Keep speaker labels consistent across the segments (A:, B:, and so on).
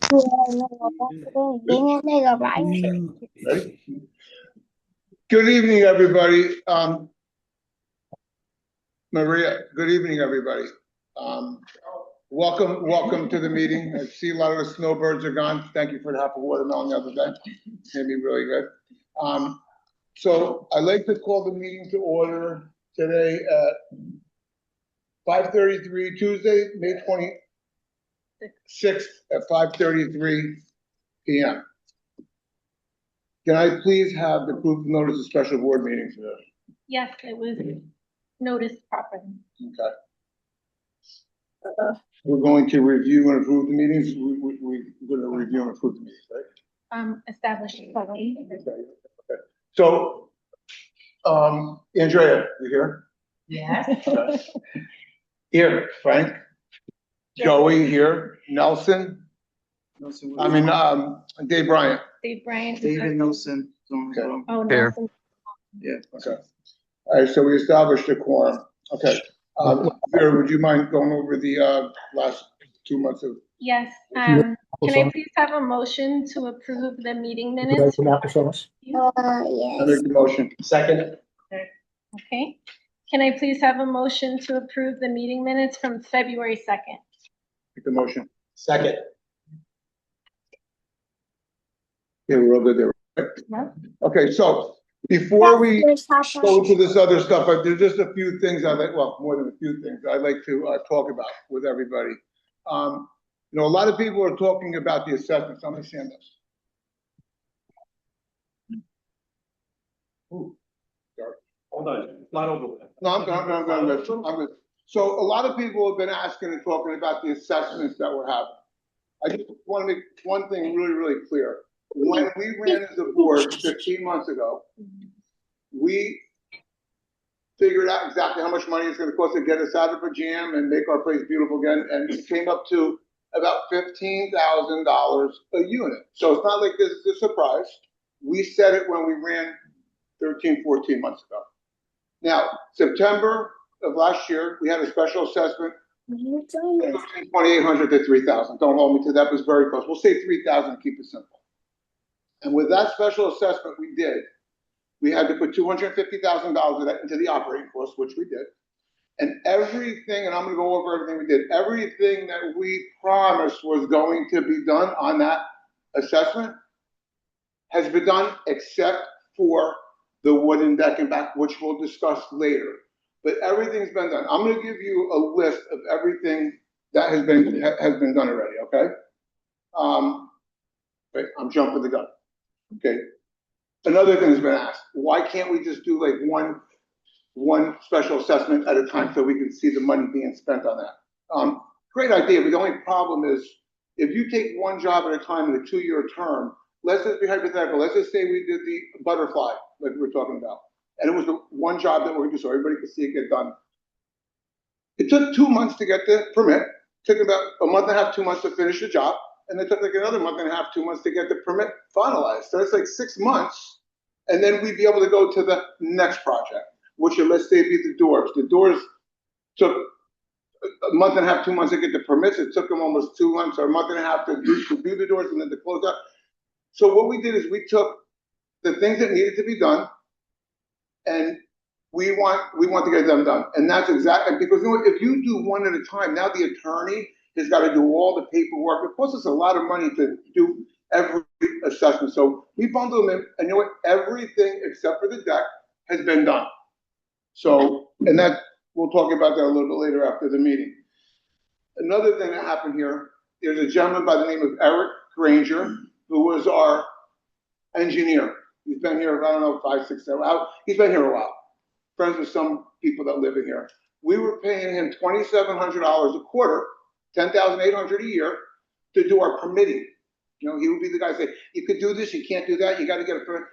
A: Ready? Good evening, everybody. Maria, good evening, everybody. Welcome to the meeting. I see a lot of the snowbirds are gone. Thank you for the half a watermelon the other day. Made me really good. So I'd like to call the meeting to order today at 5:33, Tuesday, May 26th at 5:33 p.m. Can I please have the proof of notice of special board meeting today?
B: Yes, it was noticed properly.
A: Okay. We're going to review and approve the meetings. We're going to review and approve the meetings, right?
B: Established.
A: Okay. So, Andrea, you here?
B: Yes.
A: Okay. Here, Frank. Joey here. Nelson. Dave Bryant.
B: Dave Bryant.
C: David Nelson.
A: Okay.
B: Oh,
C: Here.
B: Nelson.
C: Yeah.
A: Okay. All right, so we established a quorum. Okay. Vera, would you mind going over the last 2 months of?
B: Yes. Can I please have a motion to approve the meeting minutes?
A: Yes. I make the motion. Second.
B: Okay. Can I please have a motion to approve the meeting minutes from February 2nd?
A: Make the motion. Second. Yeah, we're all good there, right?
B: Yeah.
A: Okay, so before we go to this other stuff, there's just a few things I'd like, well, more than a few things I'd like to talk about with everybody. You know, a lot of people are talking about the assessments. I'm gonna stand this. Ooh, sorry.
D: Hold on, not over there.
A: No, I'm good. So a lot of people have been asking and talking about the assessments that we're having. I just want to make one thing really, really clear. When we ran as a board 15 months ago, we figured out exactly how much money it's going to cost to get us out of a jam and make our place beautiful again, and it came up to about $15,000 a unit. So it's not like this is a surprise. We said it when we ran 13, 14 months ago. Now, September of last year, we had a special assessment, 2,800 to 3,000. Don't hold me to that, it was very close. We'll say 3,000 to keep it simple. And with that special assessment we did, we had to put $250,000 of that into the operating costs, which we did. And everything, and I'm gonna go over everything we did, everything that we promised was going to be done on that assessment has been done except for the wooden deck and back, which we'll discuss later. But everything's been done. I'm gonna give you a list of everything that has been done already, okay? Wait, I'm jumping the gun. Okay. Another thing has been asked, why can't we just do like one special assessment at a time so we can see the money being spent on that? Great idea, but the only problem is if you take one job at a time in a 2-year term, let's just be hypothetical. Let's just say we did the butterfly like we were talking about, and it was the one job that we were doing so everybody could see it get done. It took 2 months to get the permit. It took about a month and a half, 2 months to finish the job. And it took like another month and a half, 2 months to get the permit finalized. So it's like 6 months. And then we'd be able to go to the next project, which would, let's say, be the doors. The doors took a month and a half, 2 months to get the permits. It took them almost 2 months or a month and a half to do the doors and then to close up. So what we did is we took the things that needed to be done and we want to get them done. And that's exactly, because you know, if you do one at a time, now the attorney has got to do all the paperwork. It costs us a lot of money to do every assessment. So we bundle them in, and you know what? Everything except for the deck has been done. So, and that, we'll talk about that a little bit later after the meeting. Another thing that happened here, there's a gentleman by the name of Eric Granger, who was our engineer. He's been here, I don't know, 5, 6, 7, he's been here a while. Friends with some people that live in here. We were paying him $2,700 a quarter, $10,800 a year to do our permitting. You know, he would be the guy say, you could do this, you can't do that, you got to get a permit.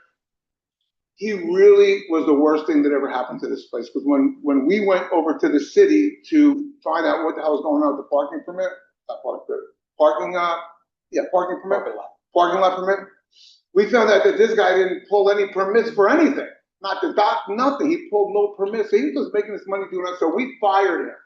A: He really was the worst thing that ever happened to this place, because when we went over to the city to find out what the hell was going on with the parking permit, parking lot permit, we found out that this guy didn't pull any permits for anything. Not the dock, nothing. He pulled no permits. So he was making his money doing that. So we fired him.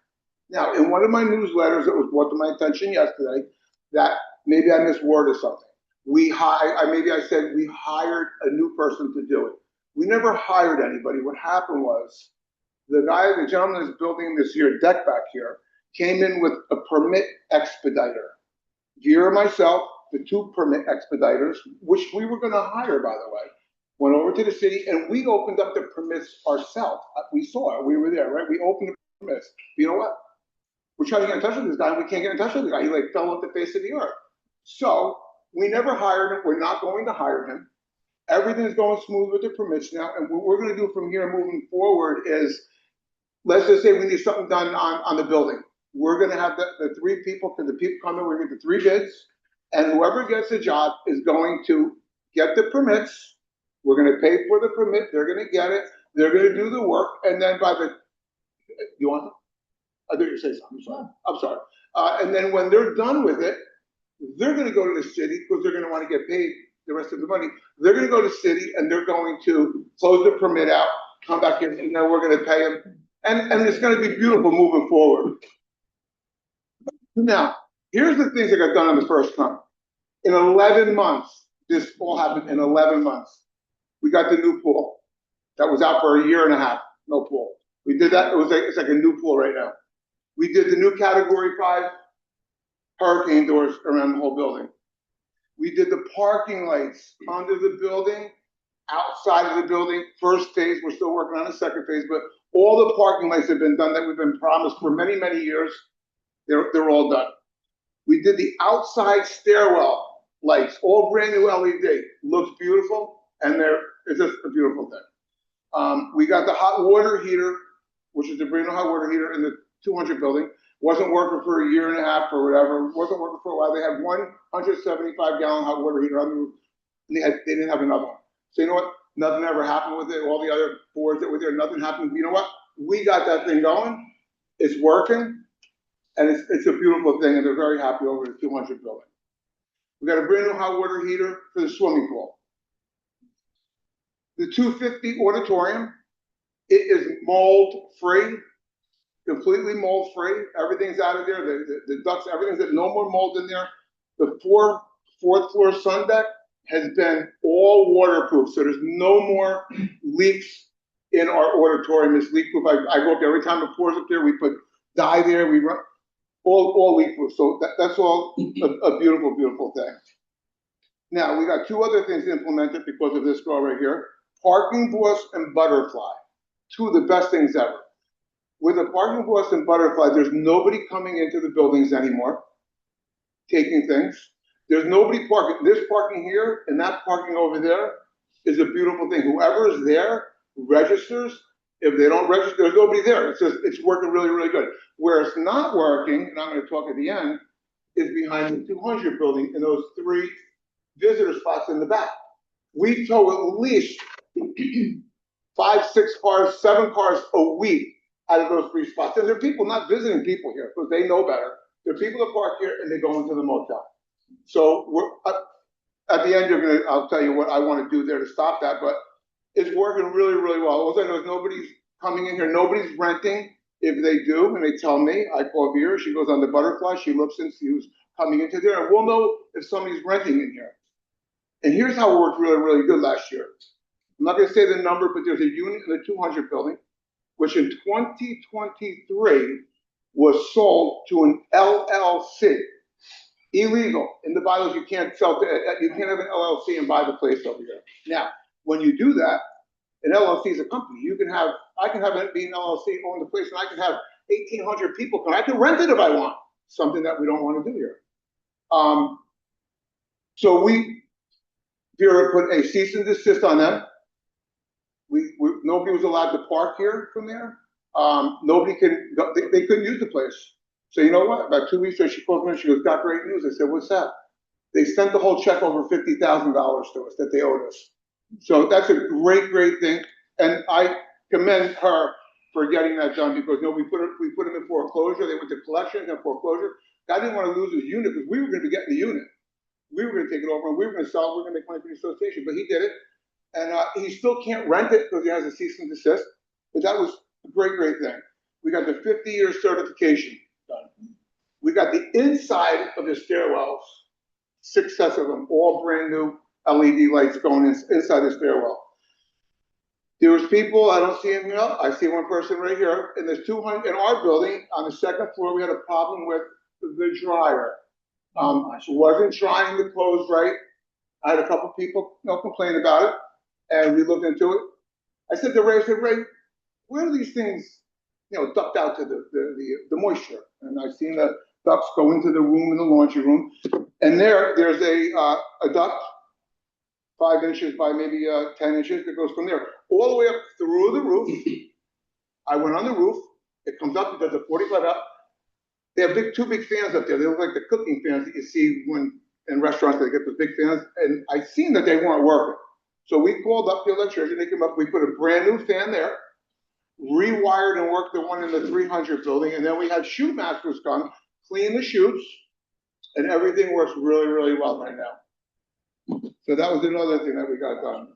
A: Now, in one of my newsletters, it was brought to my attention yesterday that maybe I misworded something. Maybe I said we hired a new person to do it. We never hired anybody. What happened was the gentleman that's building this here deck back here came in with a permit expediter. Vera and myself, the two permit expediters, which we were gonna hire, by the way, went over to the city and we opened up the permits ourselves. We saw it, we were there, right? We opened the permits. You know what? We're trying to get in touch with this guy and we can't get in touch with the guy. He like fell off the face of the earth. So we never hired him. We're not going to hire him. Everything's going smooth with the permits now. And what we're gonna do from here moving forward is, let's just say we need something done on the building. We're gonna have the three people, because the people come in, we're gonna get the three bids, and whoever gets the job is going to get the permits. We're gonna pay for the permit, they're gonna get it, they're gonna do the work, and then you want? I thought you were saying something, I'm sorry. And then when they're done with it, they're gonna go to the city, because they're gonna wanna get paid the rest of the money. They're gonna go to the city and they're going to close the permit out, come back in, and then we're gonna pay them. And it's gonna be beautiful moving forward. Now, here's the things that got done on the first time. In 11 months, this all happened in 11 months. We got the new pool. That was out for a year and a half, no pool. We did that, it's like a new pool right now. We did the new Category 5 hurricane doors around the whole building. We did the parking lights under the building, outside of the building. First phase, we're still working on the second phase, but all the parking lights have been done that we've been promised for many, many years. They're all done. We did the outside stairwell lights, all brand new LED. Looks beautiful, and it's just a beautiful thing. We got the hot water heater, which is the brand new hot water heater in the 200 building. Wasn't working for a year and a half or whatever. Wasn't working for a while. They had 175-gallon hot water heater on the roof, and they didn't have another one. So you know what? Nothing ever happened with it. All the other boards that were there, nothing happened. You know what? We got that thing going. It's working. And it's a beautiful thing, and they're very happy over the 200 building. We got a brand new hot water heater for the swimming pool. The 250 auditorium, it is mold free, completely mold free. Everything's out of there. The ducts, everything's there. No more mold in there. The fourth floor sun deck has been all waterproof, so there's no more leaks in our auditorium. It's leak proof. I go up there every time it pours up there. We put dye there. We run. All leak proof, so that's all a beautiful, beautiful thing. Now, we got two other things implemented because of this girl right here. Parking Boss and Butterfly, two of the best things ever. With the Parking Boss and Butterfly, there's nobody coming into the buildings anymore, taking things. There's nobody parking. This parking here and that parking over there is a beautiful thing. Whoever is there registers. If they don't register, there's nobody there. It's working really, really good. Where it's not working, and I'm going to talk at the end, is behind the 200 building in those three visitor spots in the back. We tow at least 5, 6 cars, 7 cars a week out of those three spots. And there are people not visiting people here because they know better. There are people that park here and they go into the motel. So we're at the end, I'll tell you what I want to do there to stop that, but it's working really, really well. All I know is nobody's coming in here, nobody's renting. If they do, and they tell me, I call Vera, she goes on the Butterfly, she looks and sees who's coming into there, and we'll know if somebody's renting in here. And here's how it worked really, really good last year. I'm not gonna say the number, but there's a unit in the 200 building, which in 2023 was sold to an LLC. Illegal. In the bylaws, you can't have an LLC and buy the place over here. Now, when you do that, an LLC is a company. I can have it be an LLC, own the place, and I can have 1,800 people come. I can rent it if I want. Something that we don't want to do here. So Vera put a cease and desist on them. Nobody was allowed to park here from there. Nobody they couldn't use the place. So you know what? About 2 weeks ago, she called me and she goes, got great news. I said, what's that? They sent the whole check over $50,000 to us that they owed us. So that's a great, great thing. And I commend her for getting that done because we put them in foreclosure. They went to collections and foreclosure. I didn't want to lose his unit because we were going to be getting the unit. We were going to take it over and we were going to sell it. We were going to make money for the association, but he did it. And he still can't rent it because he has a cease and desist. But that was a great, great thing. We got the 50-year certification done. We got the inside of the stairwells 6 sets of them, all brand new LED lights going inside the stairwell. There was people, I don't see them here, I see one person right here, and there's 200, in our building, on the 2nd floor, we had a problem with the dryer. It wasn't drying the clothes right. I had a couple people, complain about it, and we looked into it. I said to Ray, where do these things, duct out to the moisture? And I've seen the ducts go into the room in the laundry room, and there's a duct, 5 inches by maybe 10 inches that goes from there all the way up through the roof. I went on the roof. It comes up, it does a 45 out. They have 2 big fans up there. They look like the cooking fans that you see when in restaurants they get the big fans. And I seen that they weren't working. So we called up the electrician. They came up. We put a brand new fan there, rewired and worked the one in the 300 building, and then we had chute masters come, clean the chutes, and everything works really, really well right now. So that was another thing that we got done.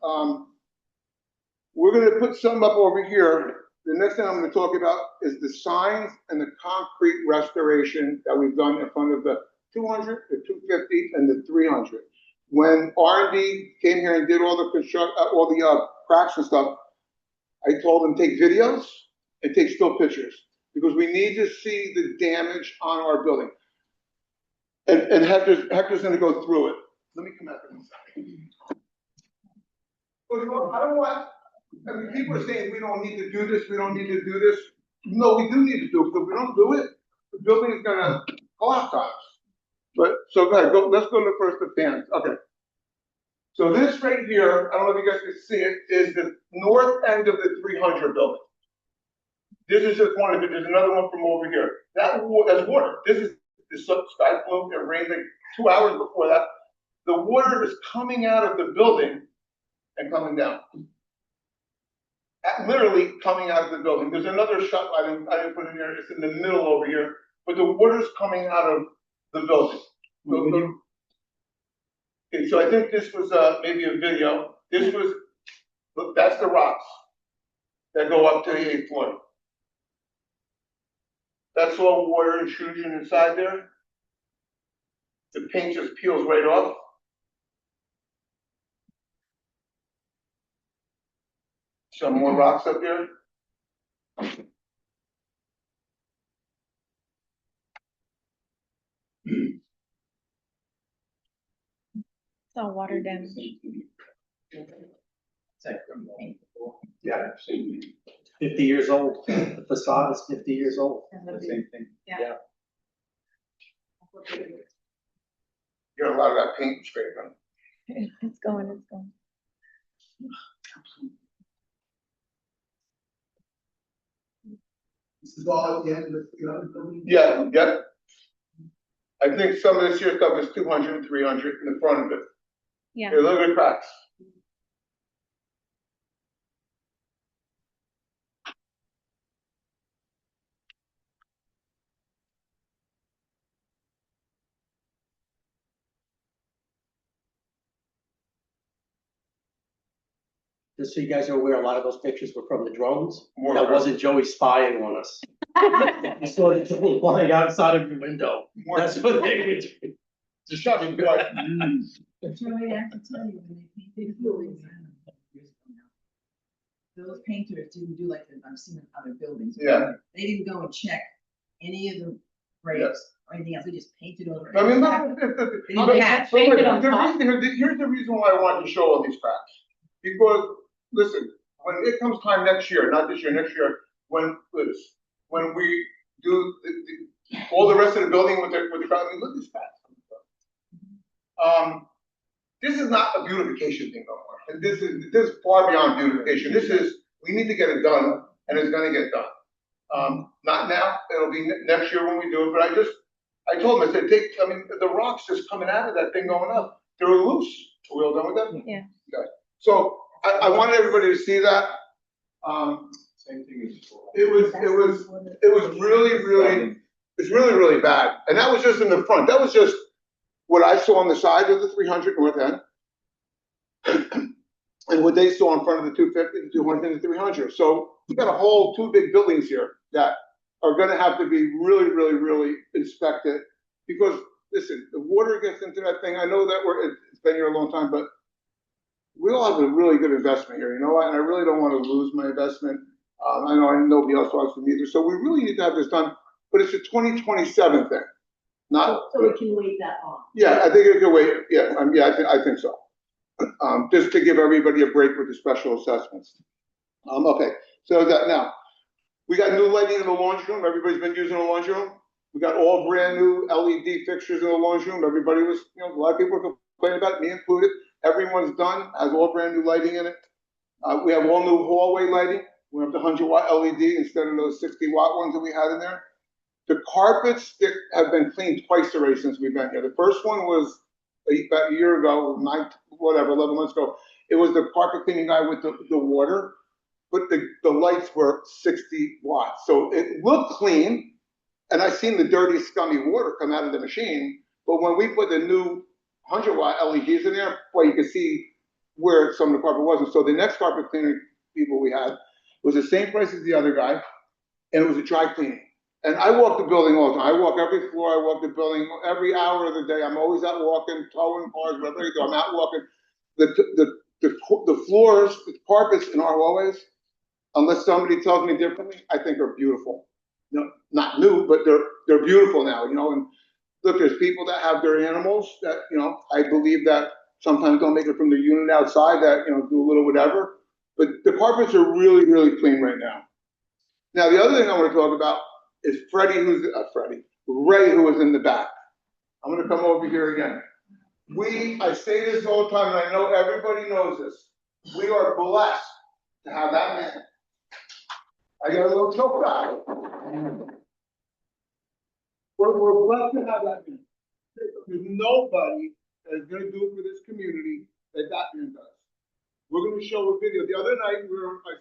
A: We're going to put some up over here. The next thing I'm going to talk about is the signs and the concrete restoration that we've done in front of the 200, the 250, and the 300. When R&D came here and did all the cracks and stuff, I told them take videos and take still pictures because we need to see the damage on our building. And Hector's going to go through it. Let me come out there one second. I don't want. I mean, people are saying we don't need to do this. We don't need to do this. No, we do need to do it. But if we don't do it, the building is going to collapse on us. But so go ahead. Let's go to first the fans. Okay. So this right here, I don't know if you guys can see it, is the north end of the 300 building. This is just one of it. There's another one from over here. That's water. This is the sky blue. It rained like 2 hours before that. The water is coming out of the building and coming down. Literally coming out of the building. There's another shot I didn't put in here. It's in the middle over here, but the water's coming out of the building. Okay, so I think this was maybe a video. This was, look, that's the rocks that go up to the 8th floor. That's all water intrusion inside there. The paint just peels right off. Some more rocks up there.
B: It's all water damage.
D: Yeah, 50 years old. The facade is 50 years old.
C: Same thing.
B: Yeah.
A: You got a lot of that paint scraping.
B: It's going.
C: This is all at the end of the other building?
A: Yeah, yep. I think some of this here stuff is 200 and 300 in the front of it.
B: Yeah.
A: There's a little bit of cracks.
D: Just so you guys are aware, a lot of those pictures were from the drones.
A: More
D: That
A: cracks.
D: wasn't Joey spying on us. You saw the drone flying outside of your window.
A: More-
D: That's what they were doing.
A: Just shut it, boy.
E: Charlie, I have to tell you, when they painted the buildings, years ago now, those painters didn't do like I've seen in other buildings.
A: Yeah.
E: They didn't go and check any of the breaks or anything else, they just painted over.
A: I mean,
E: They didn't patch.
A: here's the reason why I wanted to show all these cracks. Because, listen, when it comes time next year, not this year, next year, when we do all the rest of the building with the crowd, I mean, look at this cracks. This is not a beautification thing no more. This is far beyond beautification. We need to get it done, and it's gonna get done. Not now, it'll be next year when we do it, but I told them, I said, the rocks just coming out of that thing going up, they're loose. Are we all done with that?
B: Yeah.
A: Okay. So I wanted everybody to see that.
C: Same thing as before.
A: It was really bad. And that was just in the front. That was just what I saw on the side of the 300 north end. And what they saw in front of the 250, the 200, and the 300. So we got a whole 2 big buildings here that are gonna have to be really inspected. Because listen, the water gets into that thing. I know that it's been here a long time, but we all have a really good investment here, you know what? And I really don't want to lose my investment. I know nobody else wants to either. So we really need to have this done, but it's a 2027 thing, not.
E: So it can wait that long.
A: Yeah, I think it could wait. Yeah, I think so. Just to give everybody a break with the special assessments. Okay, so that now, we got new lighting in the laundry room. Everybody's been using the laundry room. We got all brand new LED fixtures in the laundry room. Everybody was, a lot of people were complaining about it, me included. Everyone's done, has all brand new lighting in it. We have all new hallway lighting. We have the 100-watt LED instead of those 60-watt ones that we had in there. The carpets that have been cleaned twice already since we've been here. The first one was about a year ago, 11 months ago. It was the carpet cleaning guy with the water, but the lights were 60 watts. So it looked clean, and I seen the dirty, scummy water come out of the machine. But when we put the new 100-watt LEDs in there, boy, you could see where some of the carpet wasn't. So the next carpet cleaning people we had was the same price as the other guy, and it was a dry cleaning. And I walk the building all the time. I walk every floor. I walk the building every hour of the day. I'm always out walking, towing cars, whatever I do. I'm out walking. The floors, the carpets in our hallways, unless somebody tells me differently, I think are beautiful. Not new, but they're beautiful now. And look, there's people that have their animals that I believe that sometimes don't make it from the unit outside. That do a little whatever. But the carpets are really, really clean right now. Now the other thing I want to talk about is Ray, who was in the back. I'm going to come over here again. I say this all the time, and I know everybody knows this. We are blessed to have that man. I got a little choked out. We're blessed to have that man. There's nobody that is going to do it for this community that man does. We're going to show a video. The other night,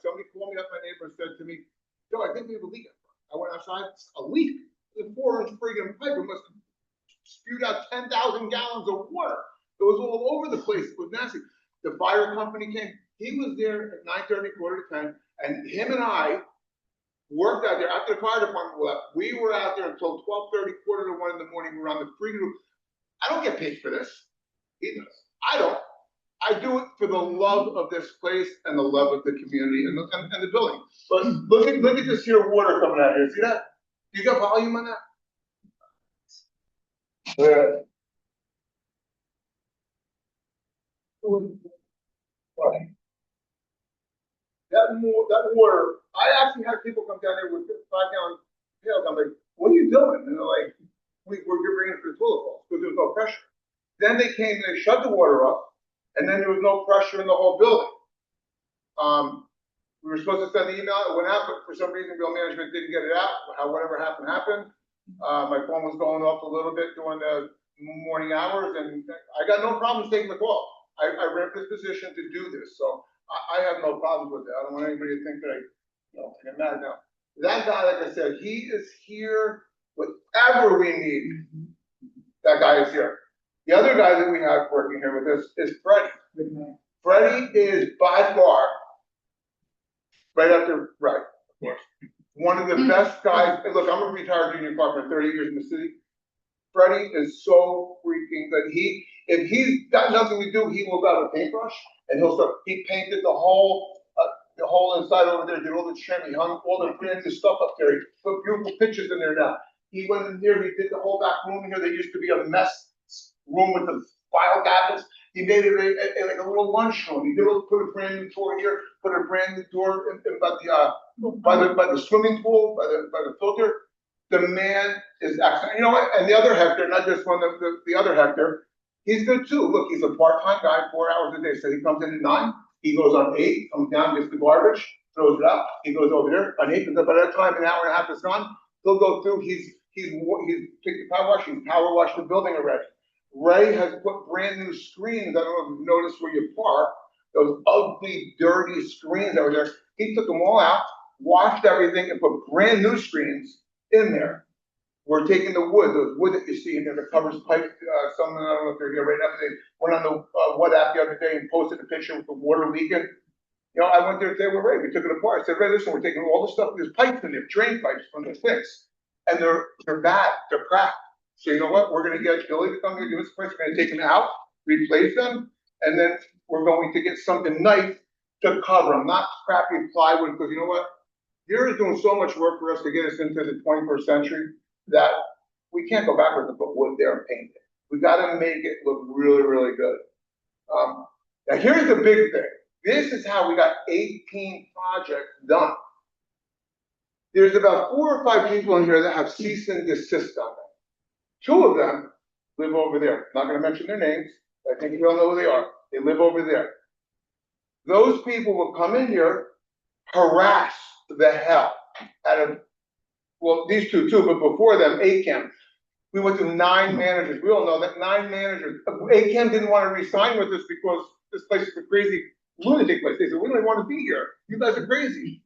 A: somebody called me up, my neighbor said to me, Joe, I think we have a leak. I went outside, a leak. The 4-inch friggin' pipe, it must have spewed out 10,000 gallons of water. It was all over the place. It was nasty. The fire company came. He was there at 9:30, 9:45, and him and I worked out there after the fire department left. We were out there until 12:30, 1:45 in the morning. We were on the friggin' roof. I don't get paid for this. He does. I don't. I do it for the love of this place and the love of the community and the building. But look at this here water coming out here. See that? You got volume on that? Yeah. That water, I actually had people come down there with 5-gallon pails. I'm like, what are you doing? And they're like, we're bringing it to the toilet bowl because there's no pressure. Then they came and they shut the water up. And then there was no pressure in the whole building. We were supposed to send the email, it went out, but for some reason, bill management didn't get it out. Whatever happened, happened. My phone was going off a little bit during the morning hours, and I got no problems taking the call. I rent this position to do this, so I have no problems with it. I don't want anybody to think that I'm mad now. That guy, like I said, he is here whatever we need. That guy is here. The other guy that we have working here with us is Freddie. Freddie is by far, right after Ray, of course, one of the best guys. Look, I'm a retired junior carpenter, 30 years in the city. Freddie is so freaking good. If he's got nothing to do, he will grab a paintbrush and he'll start. He painted the whole inside over there, did all the trim, he hung all the brand new stuff up there. He put beautiful pictures in there now. He went in here, he did the whole back room here that used to be a mess room with the file cabinets. He made it like a little lunchroom. He put a brand new door here, put a brand new door by the swimming pool, by the filter. The man is excellent. You know what? And the other Hector, not just one of the other Hector, he's good too. Look, he's a part-time guy, 4 hours a day. So he comes in at 9, he goes on 8, comes down, gets the garbage, throws it out. He goes over there on 8, because by that time an hour and a half is gone, he'll go through. He's picked the power wash. He's power washed the building already. Ray has put brand new screens. I don't know if you've noticed where you park, those ugly, dirty screens that were there. He took them all out, washed everything, and put brand new screens in there. We're taking the wood that you see in there that covers pipe. Some, I don't know if they're here right now, they went on the What app the other day and posted a picture with the water leaking. I went there today with Ray. We took it apart. I said, Ray, listen, we're taking all the stuff, there's pipes in there, drain pipes from the fix. And they're bad, they're cracked. So you know what, we're gonna get Billy to come here, give us a price, we're gonna take them out, replace them, and then we're going to get something nice to cover them, not crappy plywood, because you know what? You're doing so much work for us to get us into the 21st century that we can't go backwards and put wood there and paint it. We gotta make it look really, really good. Now here's the big thing. This is how we got 18 projects done. There's about 4 or 5 people in here that have cease and desist on them. 2 of them live over there. I'm not gonna mention their names. I think you all know who they are. They live over there. Those people will come in here, harass the hell out of, well, these 2 too, but before them, ACAM. We went through 9 managers. We all know that 9 managers. ACAM didn't want to re-sign with us because this place is a crazy lunatic place. They said, we don't even want to be here. You guys are crazy.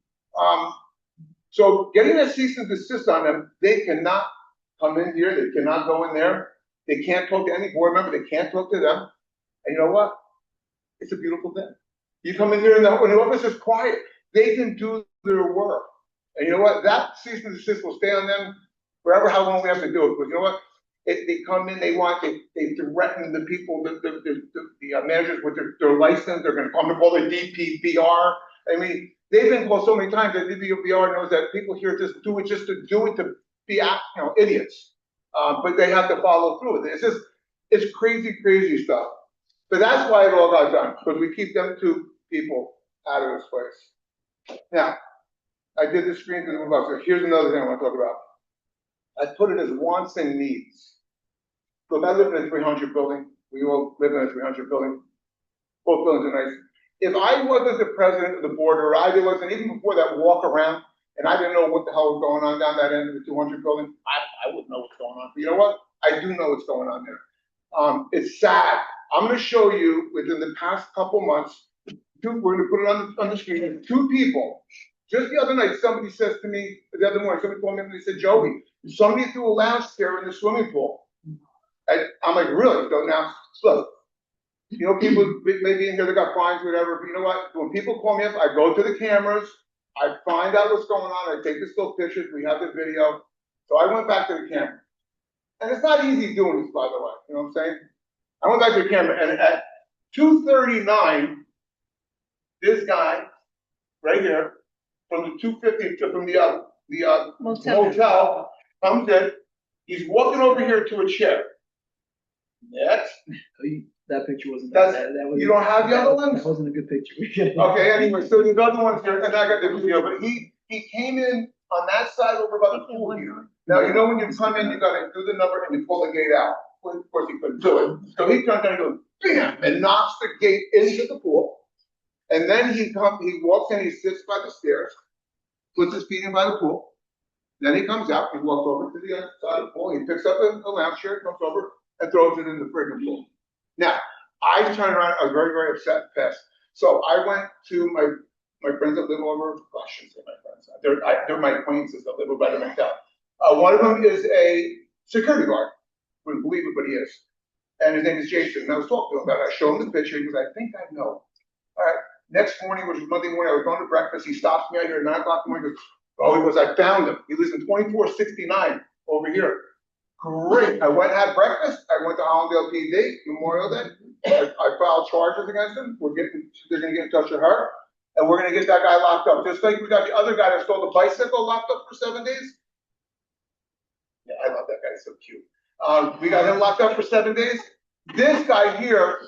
A: So getting a cease and desist on them, they cannot come in here. They cannot go in there. They can't talk to any board member. They can't talk to them. And you know what? It's a beautiful thing. You come in here and when the office is quiet, they can do their work. And you know what? That cease and desist will stay on them forever, how long we have to do it. But you know what? They come in, they threaten the people, the managers with their license. They're going to come to call the DPBR. I mean, they've been called so many times that DPBR knows that people here just do it to be, idiots. But they have to follow through with it. It's crazy, crazy stuff. But that's why it all got done, because we keep them 2 people out of this place. Now, I did the screen to the box. So here's another thing I want to talk about. I put it as wants and needs. Look, I live in a 300 building. We all live in a 300 building. Both buildings are nice. If I wasn't the president of the board, or I wasn't, even before that walk around, and I didn't know what the hell was going on down that end of the 200 building, I wouldn't know what's going on. But you know what? I do know what's going on there. It's sad. I'm going to show you within the past couple months, we're going to put it on the screen, 2 people. Just the other night, somebody says to me, the other morning, somebody called me and they said, Joey, somebody threw a lounge chair in the swimming pool. And I'm like, really? So now, look, people maybe in here, they got fines, whatever, but you know what? When people call me up, I go to the cameras, I find out what's going on, I take the still pictures, we have the video. So I went back to the camera. And it's not easy doing this, by the way, you know what I'm saying? I went back to the camera, and at 2:39, this guy, right here, from the 250, from the motel, comes in, he's walking over here to a chair. Next.
E: That picture wasn't
A: That's,
E: that was,
A: you don't have the other ones?
E: That wasn't a good picture.
A: Okay, anyway, so there's other ones here, and I got the video, but he came in on that side over by the pool here. Now, you know when you come in, you gotta do the number and you pull the gate out. Well, of course, he couldn't do it. So he comes down and goes, bam, and knocks the gate into the pool. And then he walks in, he sits by the stairs, puts his feet in by the pool. Then he comes out, he walks over to the other side of the pool, he picks up a lounge chair, comes over, and throws it in the friggin' pool. Now, I turned around, I was very, very upset and pissed. So I went to my friends that live over, well, I shouldn't say my friends, they're my acquaintances that live over by the motel. One of them is a security guard, wouldn't believe it, but he is. And his name is Jason, and I was talking to him about it. I showed him the picture, he goes, I think I know. All right, next morning, which was Monday morning, I was going to breakfast, he stops me out here at 9 o'clock in the morning, he goes, I found him. He lives in 2469 over here. Great. I went and had breakfast. I went to Hollandale PD, Memorial Day. I filed charges against him. They're going to get in touch with her. And we're going to get that guy locked up. Just like we got the other guy that stole the bicycle locked up for 7 days. Yeah, I love that guy. He's so cute. We got him locked up for 7 days. This guy here,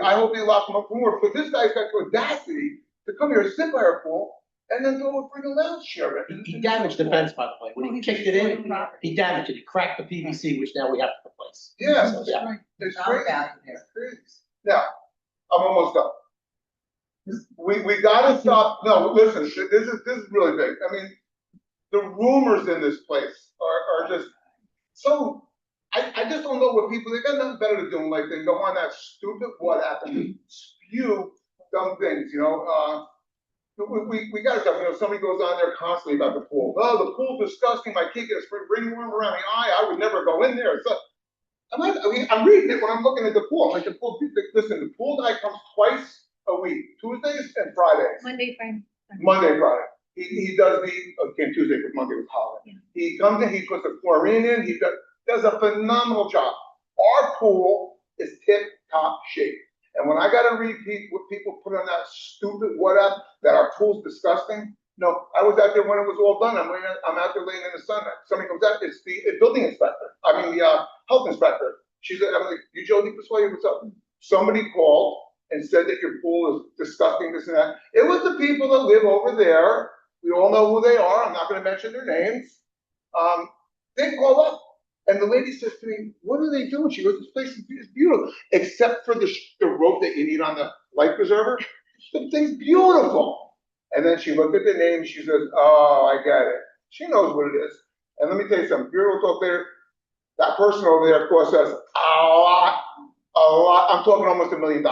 A: I hope they lock him up for more, because this guy's got the audacity to come here, sit by our pool, and then throw a freaking lounge chair.
D: He damaged the fence, by the way. When he kicked it in, he damaged it. He cracked the PVC, which now we have to replace.
A: Yeah,
D: So, yeah.
A: it's crazy. It's crazy. Now, I'm almost done. We gotta stop. No, listen, this is really big. I mean, the rumors in this place are just so. I just don't know what people. They got nothing better to do like than go on that stupid what happened, spew dumb things. We gotta stop. Somebody goes on there constantly about the pool. Oh, the pool's disgusting. My kid gets ringworm around the eye. I would never go in there. So I'm reading it when I'm looking at the pool. I'm like, the pool. Listen, the pool guy comes twice a week, Tuesdays and Fridays.
B: Monday, Friday.
A: Monday, Friday. He does Tuesday because Monday was holiday. Yeah. He comes in, he puts the chlorine in. does a phenomenal job. Our pool is tip-top shape. And when I gotta repeat what people put on that stupid whatever, that our pool's disgusting, no, I was out there when it was all done. I'm out there laying in the sun. Somebody comes out, it's the building inspector. I mean, the health inspector. She said, I'm like, you Jody Persuade, what's up? Somebody called and said that your pool is disgusting, this and that. It was the people that live over there. We all know who they are. I'm not gonna mention their names. They called up. And the lady says to me, what are they doing? She goes, this place is beautiful, except for the rope that you need on the life preserver. The thing's beautiful. And then she looked at the name, she says, oh, I get it. She knows what it is. And let me tell you something, Bureau talk there, that person over there cost us a lot. I'm talking almost $1 million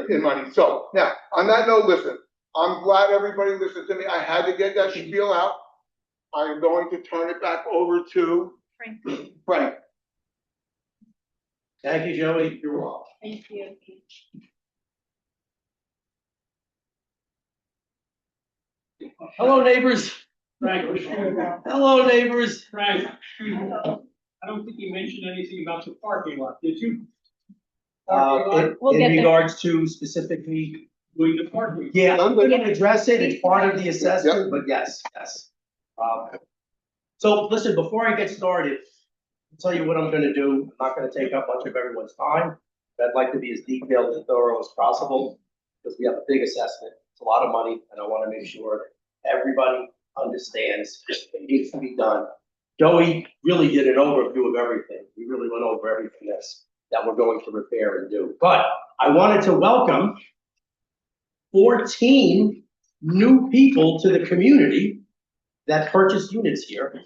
A: in money. So now, on that note, listen, I'm glad everybody listened to me. I had to get that spiel out. I'm going to turn it back over to Frank.
D: Thank you, Joey. You're welcome.
B: Thank you.
D: Hello, neighbors.
F: Frank,
D: Hello, neighbors.
F: Frank, I don't think you mentioned anything about the parking lot, did you? Parking lot,
B: We'll
D: In
B: get there.
D: regards to specifically,
F: doing the parking.
D: yeah, I'm gonna address it, it's part of the assessment, but yes. So listen, before I get started, I'll tell you what I'm gonna do. I'm not gonna take up much of everyone's time. I'd like to be as detailed and thorough as possible, because we have a big assessment, it's a lot of money, and I wanna make sure that everybody understands it needs to be done. Joey really did an overview of everything. We really went over everything that we're going to repair and do. But I wanted to welcome 14 new people to the community that purchased units here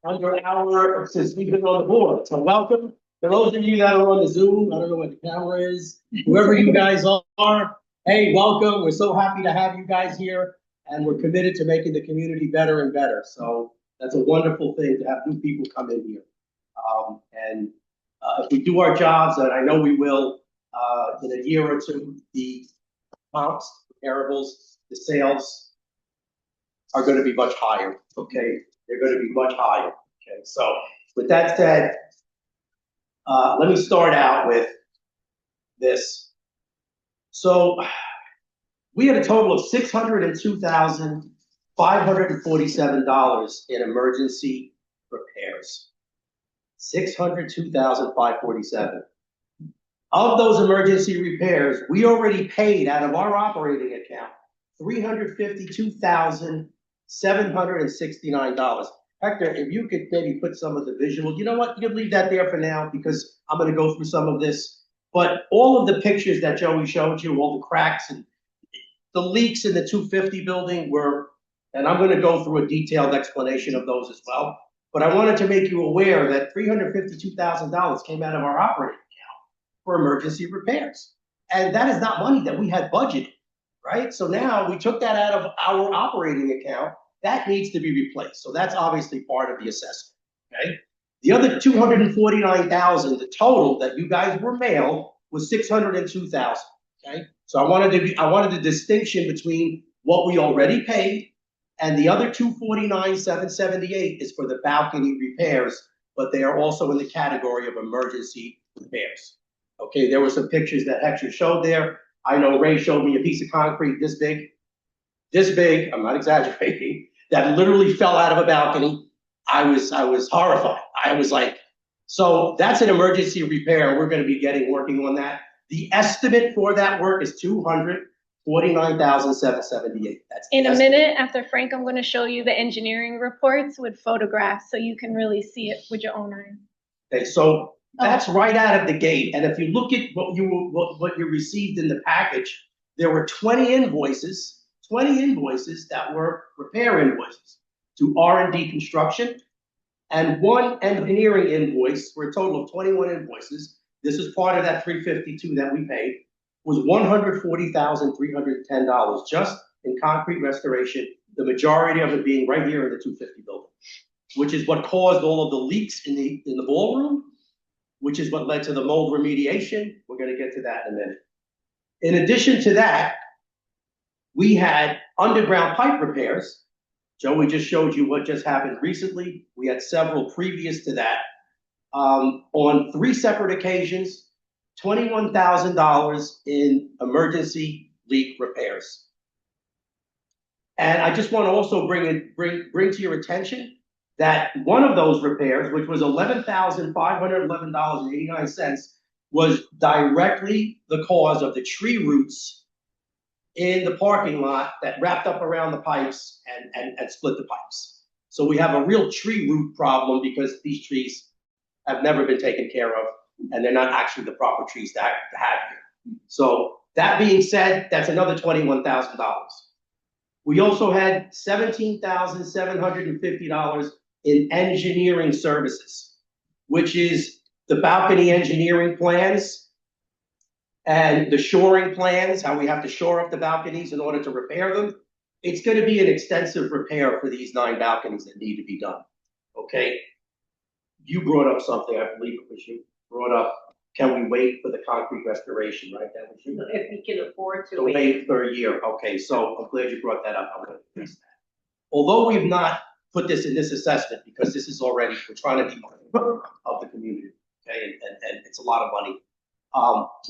D: under our, since we've been on the board. So welcome. For those of you that are on the Zoom, I don't know what the camera is, whoever you guys are, hey, welcome. We're so happy to have you guys here, and we're committed to making the community better and better. So that's a wonderful thing to have new people come in here. If we do our jobs, and I know we will, in a year or two, the comps, comparables, the sales are going to be much higher, okay? They're going to be much higher, okay? So with that said, let me start out with this. So we had a total of $602,547 in emergency repairs. $602,547. Of those emergency repairs, we already paid out of our operating account $352,769. Hector, if you could maybe put some of the visual, you know what, you can leave that there for now because I'm gonna go through some of this. But all of the pictures that Joey showed you, all the cracks and the leaks in the 250 building were, and I'm gonna go through a detailed explanation of those as well. But I wanted to make you aware that $352,000 came out of our operating account for emergency repairs. And that is not money that we had budgeted, right? So now we took that out of our operating account. That needs to be replaced. So that's obviously part of the assessment, okay? The other $249,000, the total that you guys were mailed was $602,000, okay? So I wanted the distinction between what we already paid and the other $249,778 is for the balcony repairs, but they are also in the category of emergency repairs. Okay, there were some pictures that Hector showed there. I know Ray showed me a piece of concrete this big, I'm not exaggerating, that literally fell out of a balcony. I was horrified. I was like, so that's an emergency repair. We're gonna be working on that. The estimate for that work is $249,778. That's
B: In a
D: estimate.
B: minute, after Frank, I'm going to show you the engineering reports with photographs so you can really see it with your own eyes.
D: Okay, so that's right out of the gate. And if you look at what you received in the package, there were 20 invoices that were repair invoices to R&D Construction and one engineering invoice for a total of 21 invoices. This is part of that $352 that we paid, was $140,310 just in concrete restoration, the majority of it being right here in the 250 building, which is what caused all of the leaks in the ballroom, which is what led to the mold remediation. We're gonna get to that in a minute. In addition to that, we had underground pipe repairs. Joey just showed you what just happened recently. We had several previous to that. on 3 separate occasions, $21,000 in emergency leak repairs. And I just want to also bring to your attention that one of those repairs, which was $11,511.89, was directly the cause of the tree roots in the parking lot that wrapped up around the pipes and split the pipes. So we have a real tree root problem because these trees have never been taken care of, and they're not actually the proper trees to have here. So that being said, that's another $21,000. We also had $17,750 in engineering services, which is the balcony engineering plans and the shoring plans, how we have to shore up the balconies in order to repair them. It's going to be an extensive repair for these 9 balconies that need to be done. Okay? You brought up something, I believe it was you brought up, can we wait for the concrete restoration, right? That was you.
G: If we can afford to
D: To
G: wait.
D: wait for a year, okay, so I'm glad you brought that up, I'm gonna address that. Although we've not put this in this assessment, because this is already, we're trying to be mindful of the community, okay, and it's a lot of money.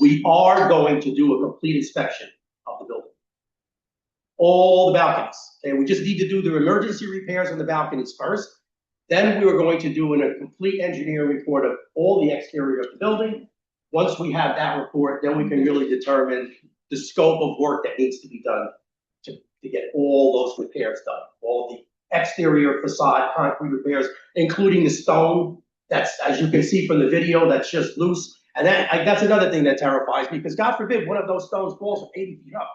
D: We are going to do a complete inspection of the building. All the balconies, okay, we just need to do the emergency repairs on the balconies first. Then we are going to do a complete engineering report of all the exterior of the building. Once we have that report, then we can really determine the scope of work that needs to be done to get all those repairs done. All of the exterior facade concrete repairs, including the stone that's, as you can see from the video, that's just loose. And that's another thing that terrifies me, because God forbid one of those stones falls from 80 feet up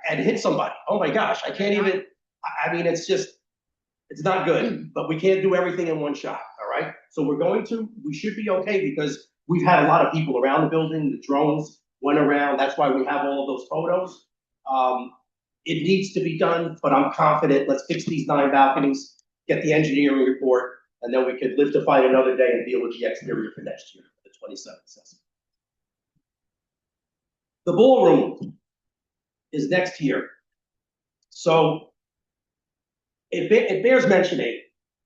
D: and hits somebody. Oh my gosh, I can't even, I mean, it's not good, but we can't do everything in one shot, all right? So we should be okay, because we've had a lot of people around the building, the drones went around, that's why we have all of those photos. It needs to be done, but I'm confident, let's fix these 9 balconies, get the engineering report, and then we could live to fight another day and deal with the exterior for next year, the 27th assessment. The ballroom is next year. So it bears mentioning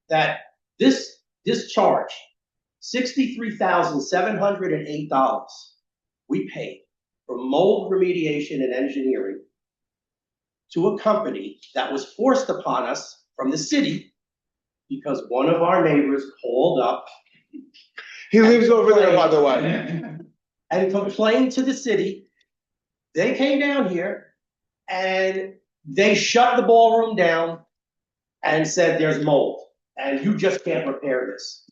D: that this charge, $63,708, we paid for mold remediation and engineering to a company that was forced upon us from the city because one of our neighbors called up.
A: He lives over there, by the way.
D: And complained to the city. They came down here and they shut the ballroom down and said there's mold and you just can't repair this.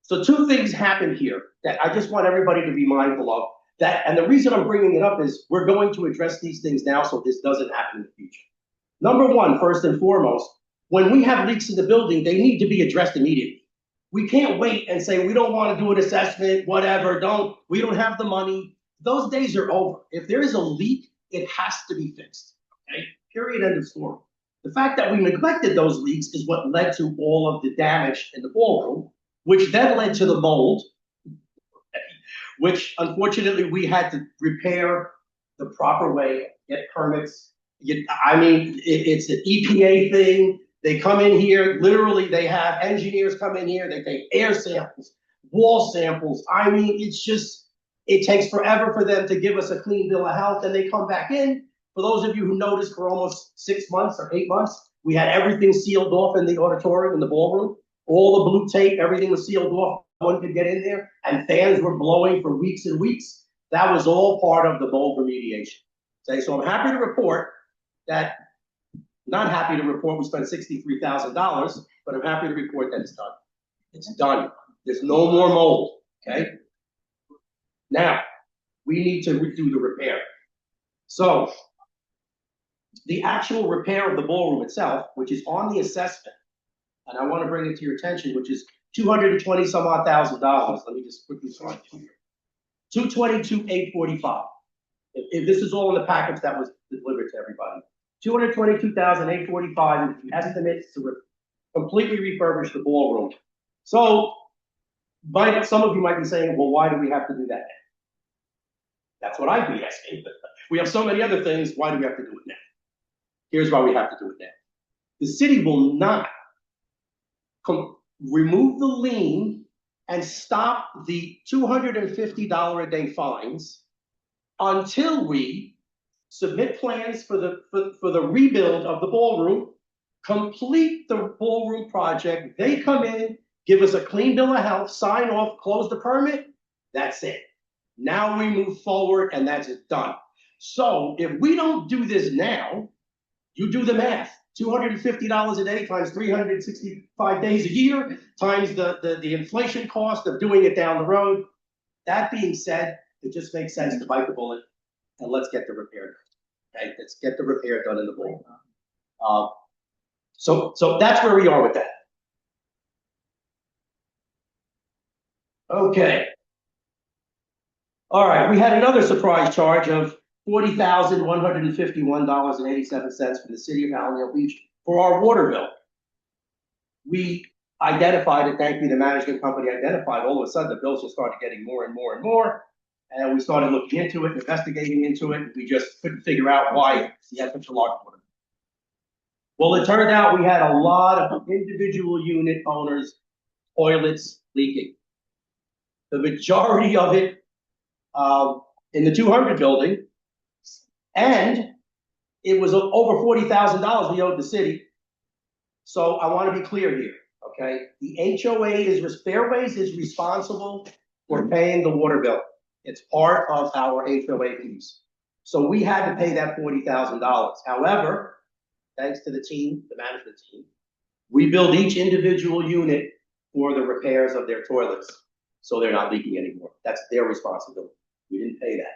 D: So 2 things happened here that I just want everybody to be mindful of. And the reason I'm bringing it up is we're going to address these things now so this doesn't happen in the future. Number 1, first and foremost, when we have leaks in the building, they need to be addressed immediately. We can't wait and say, we don't want to do an assessment, whatever, we don't have the money. Those days are over. If there is a leak, it has to be fixed, okay? Period, end of story. The fact that we neglected those leaks is what led to all of the damage in the ballroom, which then led to the mold, which unfortunately we had to repair the proper way, get permits. I mean, it's an EPA thing. They come in here, literally they have engineers come in here, they take air samples, wall samples. I mean, it takes forever for them to give us a clean bill of health, and they come back in. For those of you who noticed, for almost 6 months or 8 months, we had everything sealed off in the auditorium, in the ballroom. All the blue tape, everything was sealed off. No one could get in there, and fans were blowing for weeks and weeks. That was all part of the mold remediation. Okay, so I'm happy to report that, not happy to report we spent $63,000, but I'm happy to report that it's done. It's done. There's no more mold, okay? Now, we need to do the repair. So, the actual repair of the ballroom itself, which is on the assessment, and I want to bring it to your attention, which is $220 some odd thousand. Let me just quickly find it here. $222,845. If this is all in the package that was delivered to everybody. $222,845 is the estimate to completely refurbish the ballroom. So, some of you might be saying, well, why do we have to do that now? That's what I'd be asking. We have so many other things, why do we have to do it now? Here's why we have to do it now. The city will not remove the lien and stop the $250 a day fines until we submit plans for the rebuild of the ballroom, complete the ballroom project. They come in, give us a clean bill of health, sign off, close the permit. That's it. Now we move forward and that's it, done. So if we don't do this now, you do the math. $250 a day times 365 days a year times the inflation cost of doing it down the road. That being said, it just makes sense to bite the bullet and let's get the repair done. Okay, let's get the repair done in the ballroom. So that's where we are with that. Okay. All right, we had another surprise charge of $40,151.87 from the city of Allendale Beach for our water bill. We identified it, thank you, the management company identified, all of a sudden the bills just started getting more and more and more. And we started looking into it, investigating into it. We just couldn't figure out why we had such a large water bill. Well, it turned out we had a lot of individual unit owners' toilets leaking. The majority of it in the 200 building, and it was over $40,000 we owed the city. So I want to be clear here, okay? The HOA Fairways is responsible for paying the water bill. It's part of our HOA fees. So we had to pay that $40,000. However, thanks to the team, the management team, we billed each individual unit for the repairs of their toilets, so they're not leaking anymore. That's their responsibility. We didn't pay that.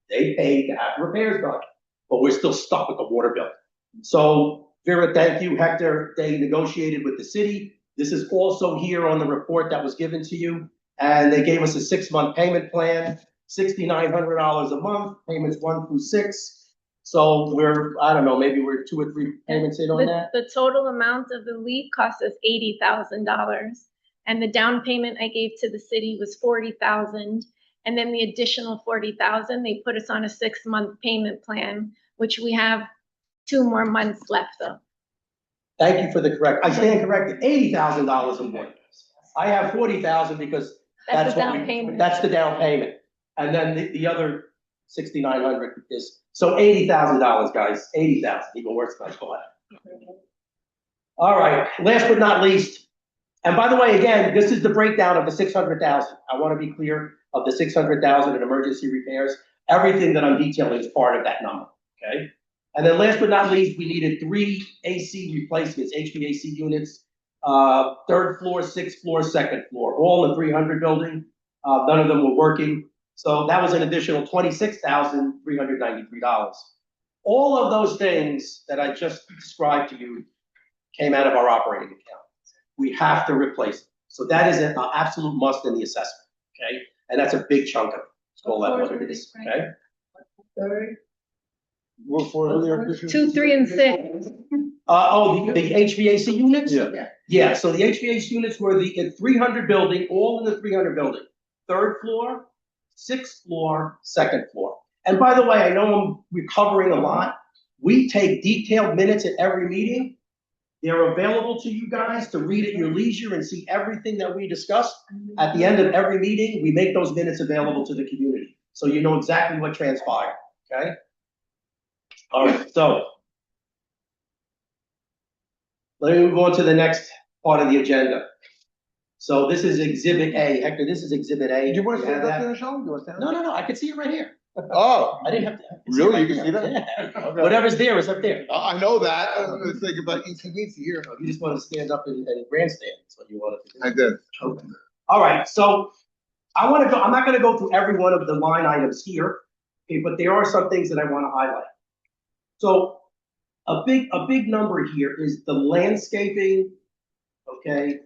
D: They paid to have repairs done, but we're still stuck with the water bill. So Vera, thank you, Hector. They negotiated with the city. This is also here on the report that was given to you. And they gave us a 6-month payment plan, $6,900 a month, payments 1 through 6. So we're, I don't know, maybe we're 2 or 3 payments in on that.
B: The total amount of the leak cost us $80,000. And the down payment I gave to the city was $40,000. And then the additional $40,000, they put us on a 6-month payment plan, which we have 2 more months left of.
D: Thank you for the correct, I stand corrected, $80,000 a month. I have $40,000 because
B: That's the
D: what
B: down payment.
D: That's the down payment. And then the other $6,900 is, so $80,000, guys, $80,000, even worse than I thought. All right, last but not least, and by the way, again, this is the breakdown of the $600,000. I want to be clear of the $600,000 in emergency repairs. Everything that I'm detailing is part of that number, okay? And then last but not least, we needed 3 AC replacements, HVAC units, 3rd floor, 6th floor, 2nd floor, all in the 300 building. None of them were working. So that was an additional $26,393. All of those things that I just described to you came out of our operating account. We have to replace it. So that is an absolute must in the assessment, okay? And that's a big chunk of it. Let's call that what it is, okay?
E: Third.
C: What for the air conditioning?
B: 2, 3, and 6.
D: The HVAC units?
C: Yeah.
D: Yeah, so the HVAC units were in 300 building, all in the 300 building. 3rd floor, 6th floor, 2nd floor. And by the way, I know I'm recovering a lot. We take detailed minutes at every meeting. They're available to you guys to read at your leisure and see everything that we discussed. At the end of every meeting, we make those minutes available to the community. So you know exactly what transpired, okay? All right, so let me move on to the next part of the agenda. So this is Exhibit A. Hector, this is Exhibit A.
C: Do you want to
D: have
C: stand up
D: that?
C: there and show them? Do you want to stand up?
D: No, I can see it right here.
C: Oh,
D: I didn't have to. I can
C: Really?
D: it
C: You can see that?
D: Yeah.
C: Okay.
D: Whatever's there is up there.
C: I know that. I was thinking about ETVs here.
D: You just want to stand up and grandstand. That's what you wanted to do.
C: I did.
D: Okay. All right, so I'm not gonna go through every one of the line items here, okay, but there are some things that I want to highlight. So a big number here is the landscaping, okay,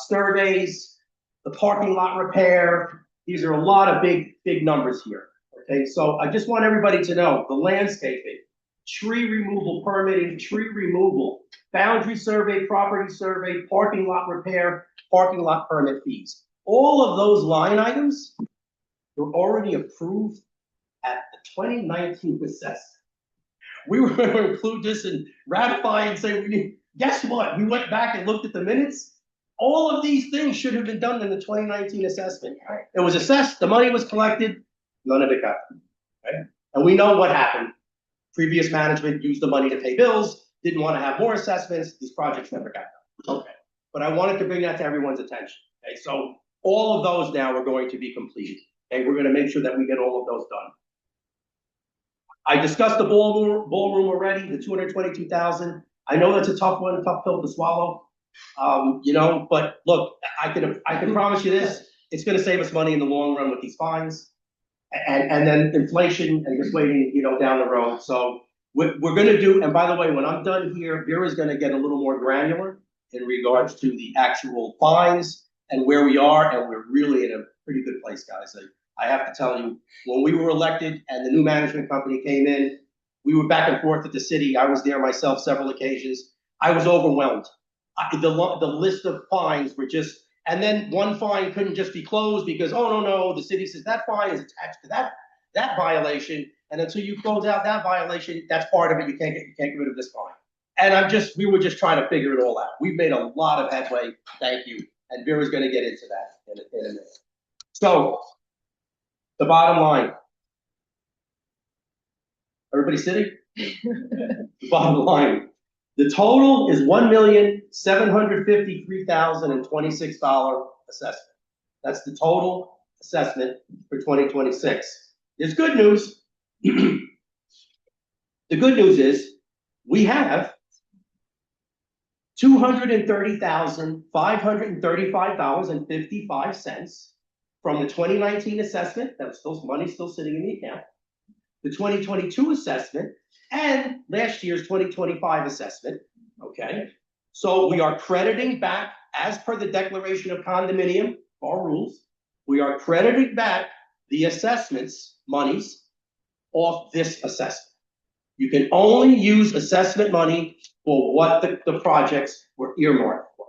D: surveys, the parking lot repair. These are a lot of big numbers here, okay? So I just want everybody to know the landscaping, tree removal permitting, tree removal, boundary survey, property survey, parking lot repair, parking lot permit fees. All of those line items were already approved at the 2019 assessment. We were going to include this and ratify and say we need, guess what? We went back and looked at the minutes. All of these things should have been done in the 2019 assessment. It was assessed, the money was collected, none of it got done. Right? And we know what happened. Previous management used the money to pay bills, didn't want to have more assessments, these projects never got done. Okay, but I wanted to bring that to everyone's attention. Okay, so all of those now are going to be completed. Okay, we're going to make sure that we get all of those done. I discussed the ballroom already, the 222,000. I know that's a tough one, a tough pill to swallow. You know, but look, I can promise you this, it's gonna save us money in the long run with these fines. And then inflation and just waiting, you know, down the road. So we're gonna do, and by the way, when I'm done here, Vera's gonna get a little more granular in regards to the actual fines and where we are, and we're really in a pretty good place, guys. I have to tell you, when we were elected and the new management company came in, we were back and forth at the city. I was there myself several occasions. I was overwhelmed. The list of fines were just, and then one fine couldn't just be closed because, oh, no, the city says that fine is attached to that violation. And until you close out that violation, that's part of it. You can't get rid of this fine. And we were just trying to figure it all out. We've made a lot of headway. Thank you. And Vera's going to get into that in a minute. So the bottom line. Everybody sitting? The bottom line. The total is $1,753,026 assessment. That's the total assessment for 2026. There's good news. The good news is we have $230,535.55 from the 2019 assessment. That's still money still sitting in the account. The 2022 assessment and last year's 2025 assessment, okay? So we are crediting back, as per the declaration of condominium, our rules, we are crediting back the assessments, monies, off this assessment. You can only use assessment money for what the projects were earmarked for.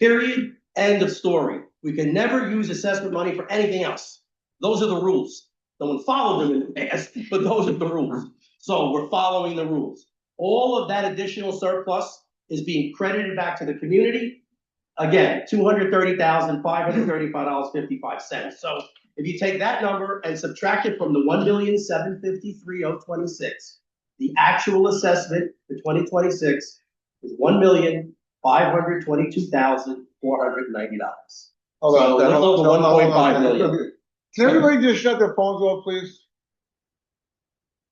D: Period, end of story. We can never use assessment money for anything else. Those are the rules. No one followed them in the past, but those are the rules. So we're following the rules. All of that additional surplus is being credited back to the community. Again, $230,535.55. So if you take that number and subtract it from the $1,753,026, the actual assessment for 2026 is $1,522,490.
C: Hold on,
D: So a little over $1.5 million.
C: Can everybody just shut their phones off, please?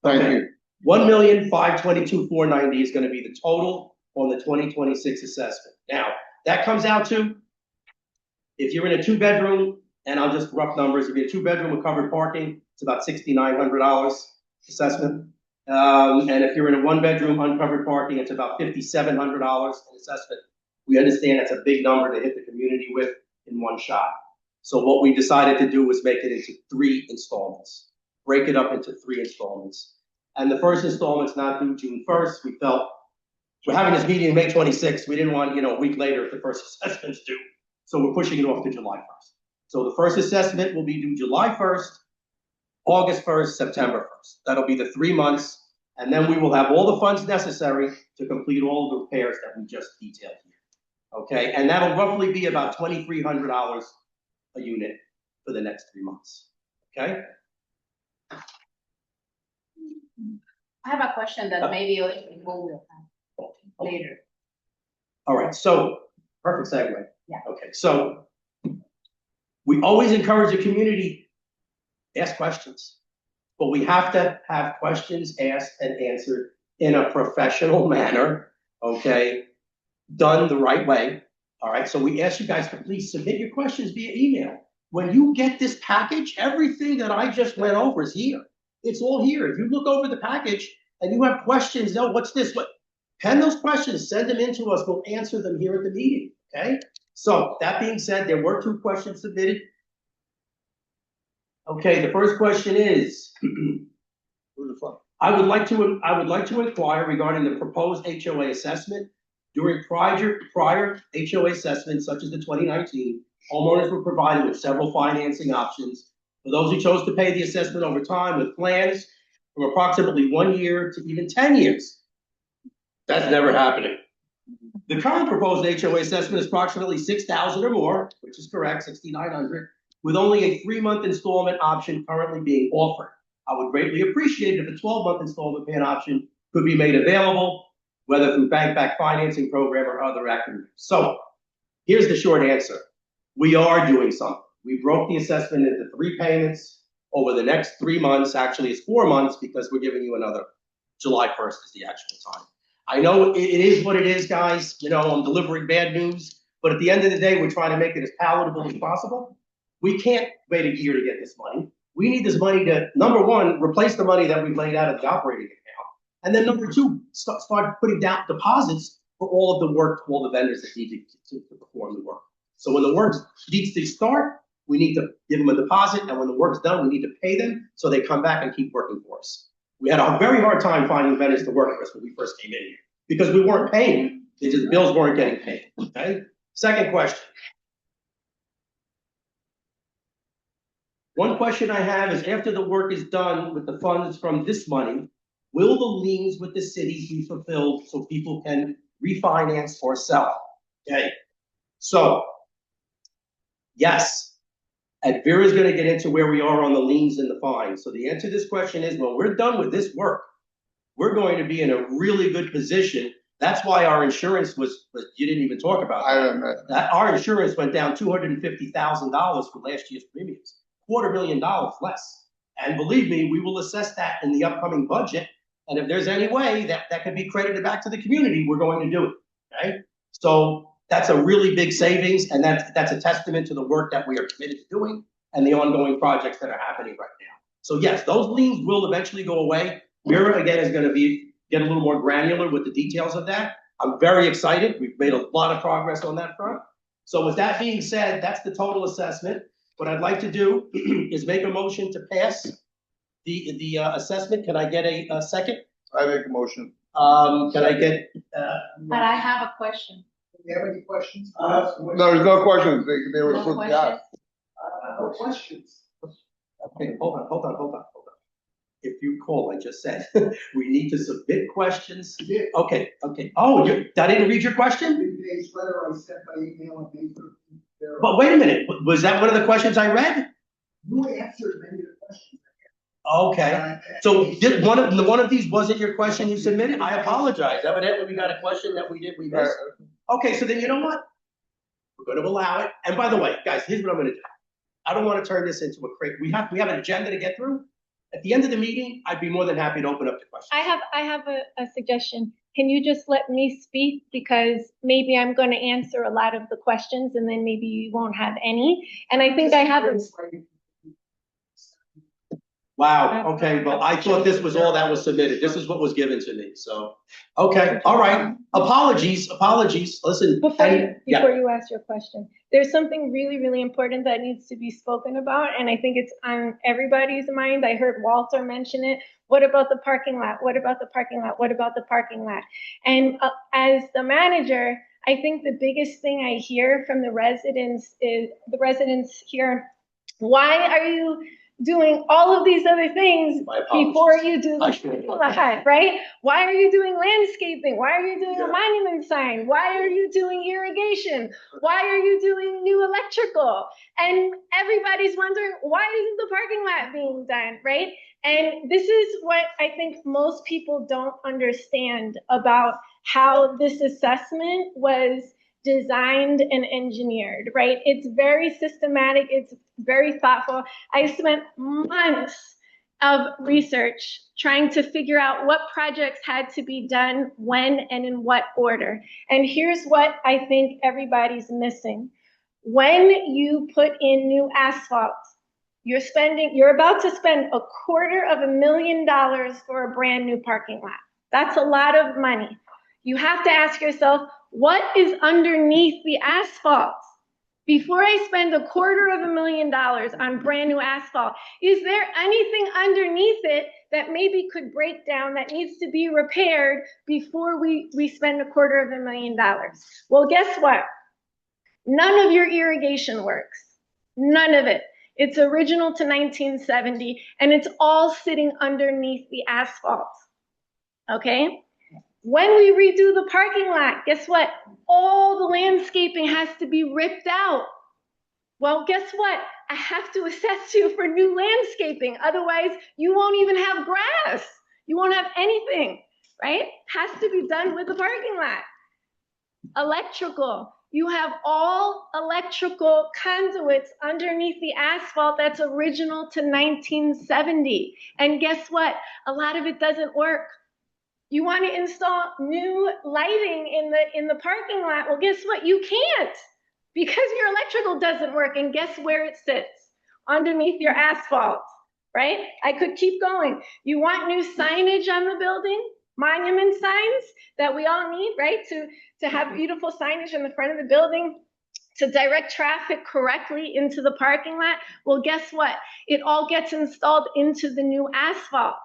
C: Thank you.
D: $1,522,490 is gonna be the total on the 2026 assessment. Now, that comes out to, if you're in a 2-bedroom, and I'll just rough numbers, if you're a 2-bedroom with covered parking, it's about $6,900 assessment. And if you're in a 1-bedroom uncovered parking, it's about $5,700 in assessment. We understand that's a big number to hit the community with in one shot. So what we decided to do was make it into 3 installments, break it up into 3 installments. And the first installment's not due June 1st. We felt we're having this meeting May 26th. We didn't want, a week later if the first assessment's due. So we're pushing it off to July 1st. So the first assessment will be due July 1st, August 1st, September 1st. That'll be the 3 months. And then we will have all the funds necessary to complete all the repairs that we just detailed here. Okay, and that'll roughly be about $2,300 a unit for the next 3 months. Okay?
G: I have a question that maybe we will have later.
D: All right, so perfect segue.
G: Yeah.
D: Okay, so we always encourage the community, ask questions, but we have to have questions asked and answered in a professional manner, okay? Done the right way. All right, so we ask you guys to please submit your questions via email. When you get this package, everything that I just went over is here. It's all here. If you look over the package and you have questions, what's this? Pen those questions, send them in to us. We'll answer them here at the meeting, okay? So that being said, there were 2 questions submitted. Okay, the first question is, I would like to inquire regarding the proposed HOA assessment. During prior HOA assessments, such as the 2019, homeowners were provided with several financing options for those who chose to pay the assessment over time with plans from approximately 1 year to even 10 years. That's never happening. The current proposed HOA assessment is approximately 6,000 or more, which is correct, 6,900, with only a 3-month installment option currently being offered. I would greatly appreciate it if a 12-month installment payment option could be made available, whether through bank-backed financing program or other acronyms. So here's the short answer. We are doing something. We broke the assessment into 3 payments over the next 3 months. Actually, it's 4 months because we're giving you another July 1st is the actual time. I know it is what it is, guys. You know, I'm delivering bad news, but at the end of the day, we're trying to make it as palatable as possible. We can't wait a year to get this money. We need this money to, number one, replace the money that we've laid out of the operating account. And then number two, start putting down deposits for all of the work, all the vendors that need to perform the work. So when the work needs to start, we need to give them a deposit. And when the work's done, we need to pay them so they come back and keep working for us. We had a very hard time finding vendors to work for us when we first came in here because we weren't paying. The bills weren't getting paid. Okay. Second question. One question I have is after the work is done with the funds from this money, will the liens with the city be fulfilled so people can refinance or sell? Okay. So, yes. And Vera's going to get into where we are on the liens and the fines. So the answer to this question is, when we're done with this work, we're going to be in a really good position. That's why our insurance was you didn't even talk about
A: I don't know.
D: that. Our insurance went down $250,000 from last year's premiums, $250,000 less. And believe me, we will assess that in the upcoming budget. And if there's any way that can be credited back to the community, we're going to do it. Okay. So that's a really big savings, and that's a testament to the work that we are committed to doing and the ongoing projects that are happening right now. So yes, those liens will eventually go away. Mira, again, is going to get a little more granular with the details of that. I'm very excited. We've made a lot of progress on that front. So with that being said, that's the total assessment. What I'd like to do is make a motion to pass the assessment. Can I get a second?
A: I make a motion.
D: Can I get?
G: But I have a question.
E: Do you have any questions?
A: No, there's no questions. They were
G: No
A: approved.
G: questions?
E: No questions.
D: Okay, hold on. If you recall, I just said, we need to submit questions.
E: Yeah.
D: Okay. Oh, I didn't read your question?
E: Today's letter I sent by email and paper.
D: But wait a minute, was that one of the questions I read?
E: You answered many of the questions.
D: Okay, so one of these wasn't your question you submitted? I apologize. Evidently, we got a question that we missed. Okay, so then you know what? We're gonna allow it. And by the way, guys, here's what I'm gonna do. I don't want to turn this into a crate. We have an agenda to get through. At the end of the meeting, I'd be more than happy to open up the questions.
B: I have a suggestion. Can you just let me speak? Because maybe I'm going to answer a lot of the questions and then maybe you won't have any. And I think I have a.
D: Wow, okay, well, I thought this was all that was submitted. This is what was given to me, so, okay, all right. Apologies, listen.
B: Before
D: yeah.
B: you ask your question, there's something really, really important that needs to be spoken about, and I think it's on everybody's mind. I heard Walter mention it. What about the parking lot? What about the parking lot? What about the parking lot? And as the manager, I think the biggest thing I hear from the residents here, why are you doing all of these other things before you do the lot, right? Why are you doing landscaping? Why are you doing a monument sign? Why are you doing irrigation? Why are you doing new electrical? And everybody's wondering, why isn't the parking lot being done, right? And this is what I think most people don't understand about how this assessment was designed and engineered, right? It's very systematic, it's very thoughtful. I spent months of research trying to figure out what projects had to be done when and in what order. And here's what I think everybody's missing. When you put in new asphalt, you're about to spend $250,000 for a brand new parking lot. That's a lot of money. You have to ask yourself, what is underneath the asphalt? Before I spend $250,000 on brand new asphalt, is there anything underneath it that maybe could break down that needs to be repaired before we spend $250,000? Well, guess what? None of your irrigation works. None of it. It's original to 1970, and it's all sitting underneath the asphalt. Okay? When we redo the parking lot, guess what? All the landscaping has to be ripped out. Well, guess what? I have to assess you for new landscaping. Otherwise, you won't even have grass. You won't have anything, right? Has to be done with the parking lot. Electrical. You have all electrical conduits underneath the asphalt that's original to 1970. And guess what? A lot of it doesn't work. You want to install new lighting in the parking lot. Well, guess what? You can't, because your electrical doesn't work. And guess where it sits? Underneath your asphalt, right? I could keep going. You want new signage on the building? Monument signs that we all need, right? To have beautiful signage in the front of the building, to direct traffic correctly into the parking lot. Well, guess what? It all gets installed into the new asphalt.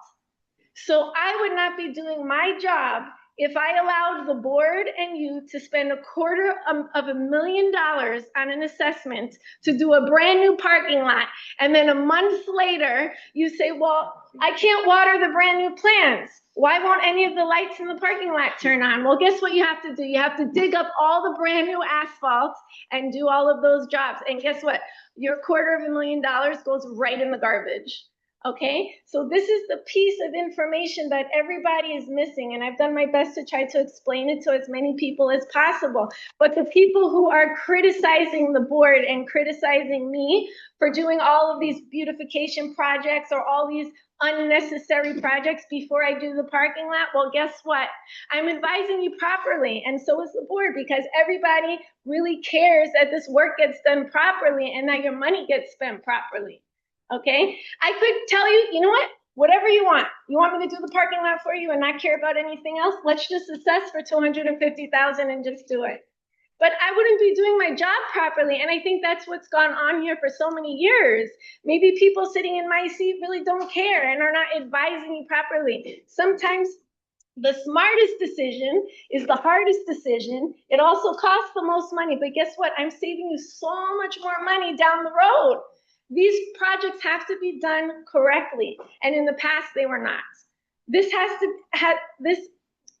B: So I would not be doing my job if I allowed the board and you to spend $250,000 on an assessment to do a brand new parking lot. And then a month later, you say, well, I can't water the brand new plants. Why won't any of the lights in the parking lot turn on? Well, guess what you have to do? You have to dig up all the brand new asphalt and do all of those jobs. And guess what? Your $250,000 goes right in the garbage. Okay, so this is the piece of information that everybody is missing, and I've done my best to try to explain it to as many people as possible. But the people who are criticizing the board and criticizing me for doing all of these beautification projects or all these unnecessary projects before I do the parking lot, well, guess what? I'm advising you properly, and so is the board, because everybody really cares that this work gets done properly and that your money gets spent properly. Okay, I could tell you, you know what, whatever you want. You want me to do the parking lot for you and not care about anything else? Let's just assess for $250,000 and just do it. But I wouldn't be doing my job properly. And I think that's what's gone on here for so many years. Maybe people sitting in my seat really don't care and are not advising me properly. Sometimes the smartest decision is the hardest decision. It also costs the most money. But guess what? I'm saving you so much more money down the road. These projects have to be done correctly, and in the past they were not. This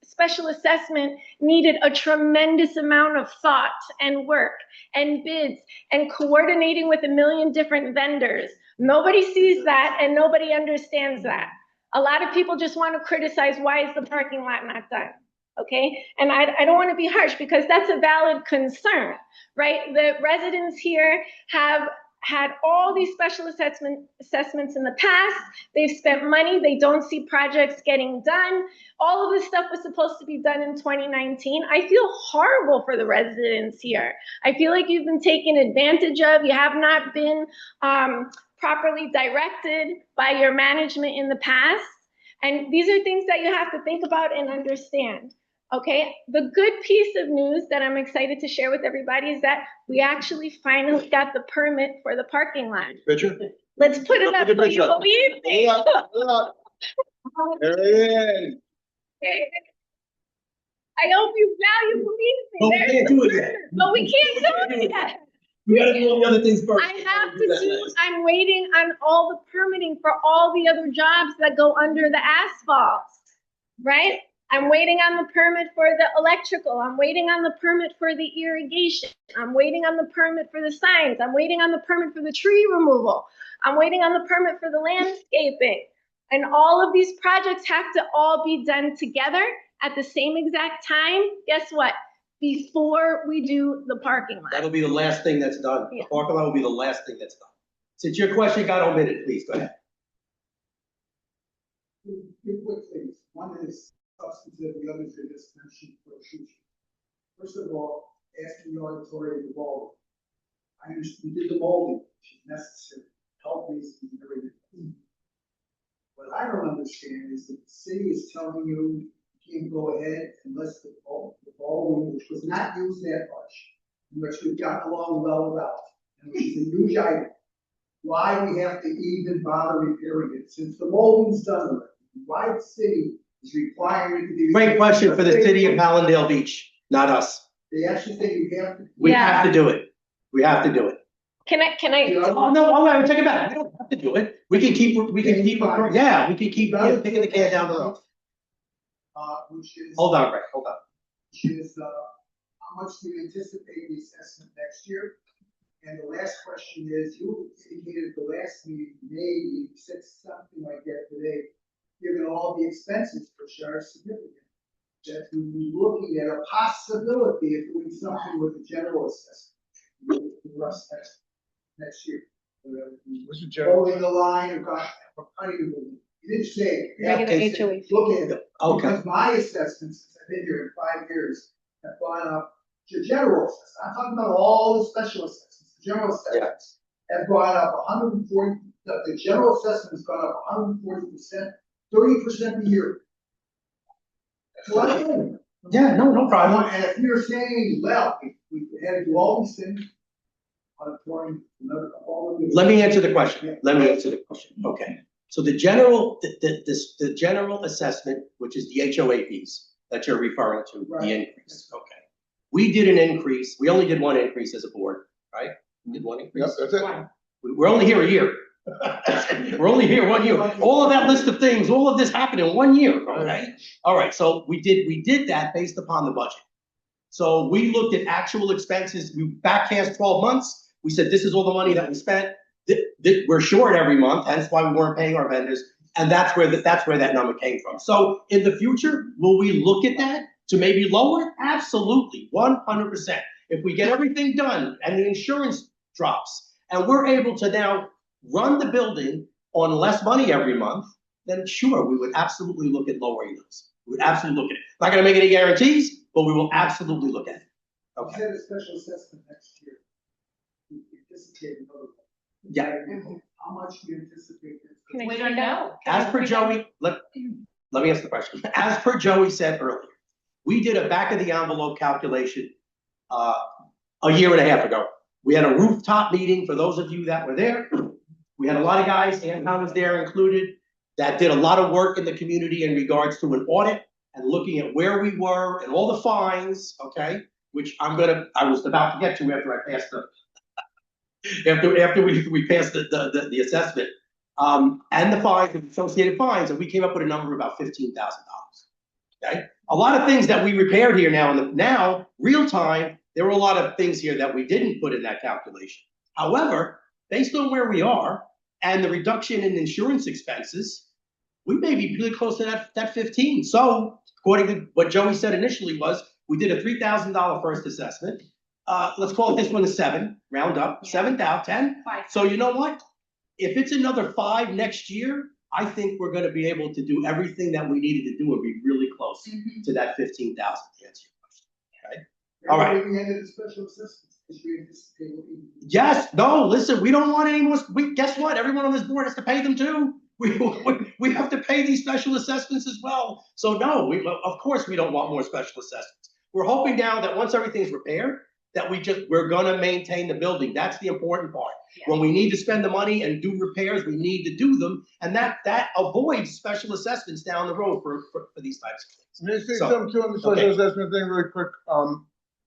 B: special assessment needed a tremendous amount of thought and work and bids and coordinating with a million different vendors. Nobody sees that and nobody understands that. A lot of people just want to criticize, why is the parking lot not done? Okay, and I don't want to be harsh, because that's a valid concern, right? The residents here have had all these special assessments in the past. They've spent money. They don't see projects getting done. All of this stuff was supposed to be done in 2019. I feel horrible for the residents here. I feel like you've been taken advantage of. You have not been properly directed by your management in the past. And these are things that you have to think about and understand. Okay, the good piece of news that I'm excited to share with everybody is that we actually finally got the permit for the parking lot.
C: Picture?
B: Let's put it up so you believe me.
C: There it is.
B: Okay. I hope you value believe me.
D: But we can't do it yet.
B: But we can't do it yet.
D: We gotta do all the other things first.
B: I'm waiting on all the permitting for all the other jobs that go under the asphalt, right? I'm waiting on the permit for the electrical. I'm waiting on the permit for the irrigation. I'm waiting on the permit for the signs. I'm waiting on the permit for the tree removal. I'm waiting on the permit for the landscaping. And all of these projects have to all be done together at the same exact time. Guess what? Before we do the parking lot.
D: That'll be the last thing that's done.
B: Yeah.
D: The parking lot will be the last thing that's done. Since your question got omitted, please, go ahead.
H: Two quick things. One is substantive, the other is just mentioned for future. First of all, asking the auditorium to mold. I understand you did the molding, which is necessary, help me see everything. What I don't understand is that the city is telling you can't go ahead unless the ballroom, which was not used that much, and which we've gotten along well without, and which is a huge item. Why we have to even bother repairing it, since the molding's done with it? Why the city is requiring it to be.
D: Great question for the city of Hallandale Beach, not us.
H: They actually think you have to.
D: We have to do it. We have to do it.
B: Can I?
D: Oh, no, hold on, take it back. We don't have to do it. We can keep, yeah, we can keep kicking the can down the road.
H: which is.
D: Hold on, Greg, hold on.
H: Which is, how much do you anticipate the assessment next year? And the last question is, you indicated at the last meeting, maybe you said something like that today, given all the expenses, which are significant, that we be looking at a possibility of doing something with the general assessment. For us next year.
C: What's the general?
H: Holding the line or cutting the, you didn't say.
B: Regular HOA.
H: Look at it.
D: Okay.
H: Because my assessments, since I've been here in 5 years, have gone up, the general assessment, I'm talking about all the special assessments, the general assessments have gone up 140, the general assessment has gone up 140%, 30% a year. That's a lot of money.
D: Yeah, no problem.
H: And if you're saying, well, we had to do all these things, auditorium, all of this.
D: Let me answer the question. Okay. So the general, the general assessment, which is the HOA fees that you're referring to,
H: Right.
D: the increase, okay. We did an increase, we only did one increase as a board, right? We did one increase.
C: Yep, that's it.
D: Fine. We're only here a year. We're only here 1 year. All of that list of things, all of this happened in 1 year, okay? All right, so we did that based upon the budget. So we looked at actual expenses, we backcast 12 months, we said, this is all the money that we spent. We're short every month, hence why we weren't paying our vendors, and that's where that number came from. So in the future, will we look at that to maybe lower it? Absolutely, 100%. If we get everything done and the insurance drops, and we're able to now run the building on less money every month, then sure, we would absolutely look at lowering those. We would absolutely look at it. Not gonna make any guarantees, but we will absolutely look at it.
H: You
D: Okay,
H: said a special assessment next year. You anticipate another one.
D: yeah.
H: How much do you anticipate?
B: Can I
G: We
B: find
G: don't
B: out?
G: know.
D: As per Joey, let me ask the question. As per Joey said earlier, we did a back of the envelope calculation a year and a half ago. We had a rooftop meeting for those of you that were there. We had a lot of guys, Anton was there included, that did a lot of work in the community in regards to an audit and looking at where we were and all the fines, okay? Which I was about to get to after I passed after we passed the assessment. And the fines, the associated fines, and we came up with a number of about $15,000, okay? A lot of things that we repaired here now, real time, there were a lot of things here that we didn't put in that calculation. However, based on where we are and the reduction in insurance expenses, we may be really close to that 15. So according to what Joey said initially was, we did a $3,000 first assessment. Let's call it this one a 7, round up, 7,000, 10. So you know what? If it's another 5 next year, I think we're gonna be able to do everything that we needed to do and be really close to that 15,000 to answer your question, okay? All right.
H: We ended the special assessments, because we anticipate looking.
D: Yes, no, listen, we don't want any more, guess what? Everyone on this board has to pay them too. We have to pay these special assessments as well. So no, of course we don't want more special assessments. We're hoping now that once everything's repaired, that we're gonna maintain the building. That's the important part.
G: Yeah.
D: When we need to spend the money and do repairs, we need to do them, and that avoids special assessments down the road for these types of things.
C: Let me say
D: So,
C: something too on the special
D: okay.
C: assessment thing really quick.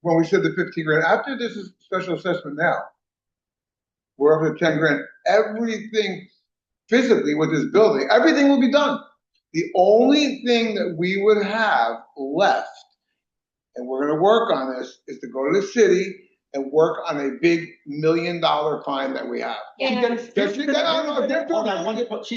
C: When we said the 15 grand, after this is special assessment now, we're up to 10 grand. Everything physically with this building, everything will be done. The only thing that we would have left, and we're gonna work on this, is to go to the city and work on a big $1 million fine that we have.
D: She's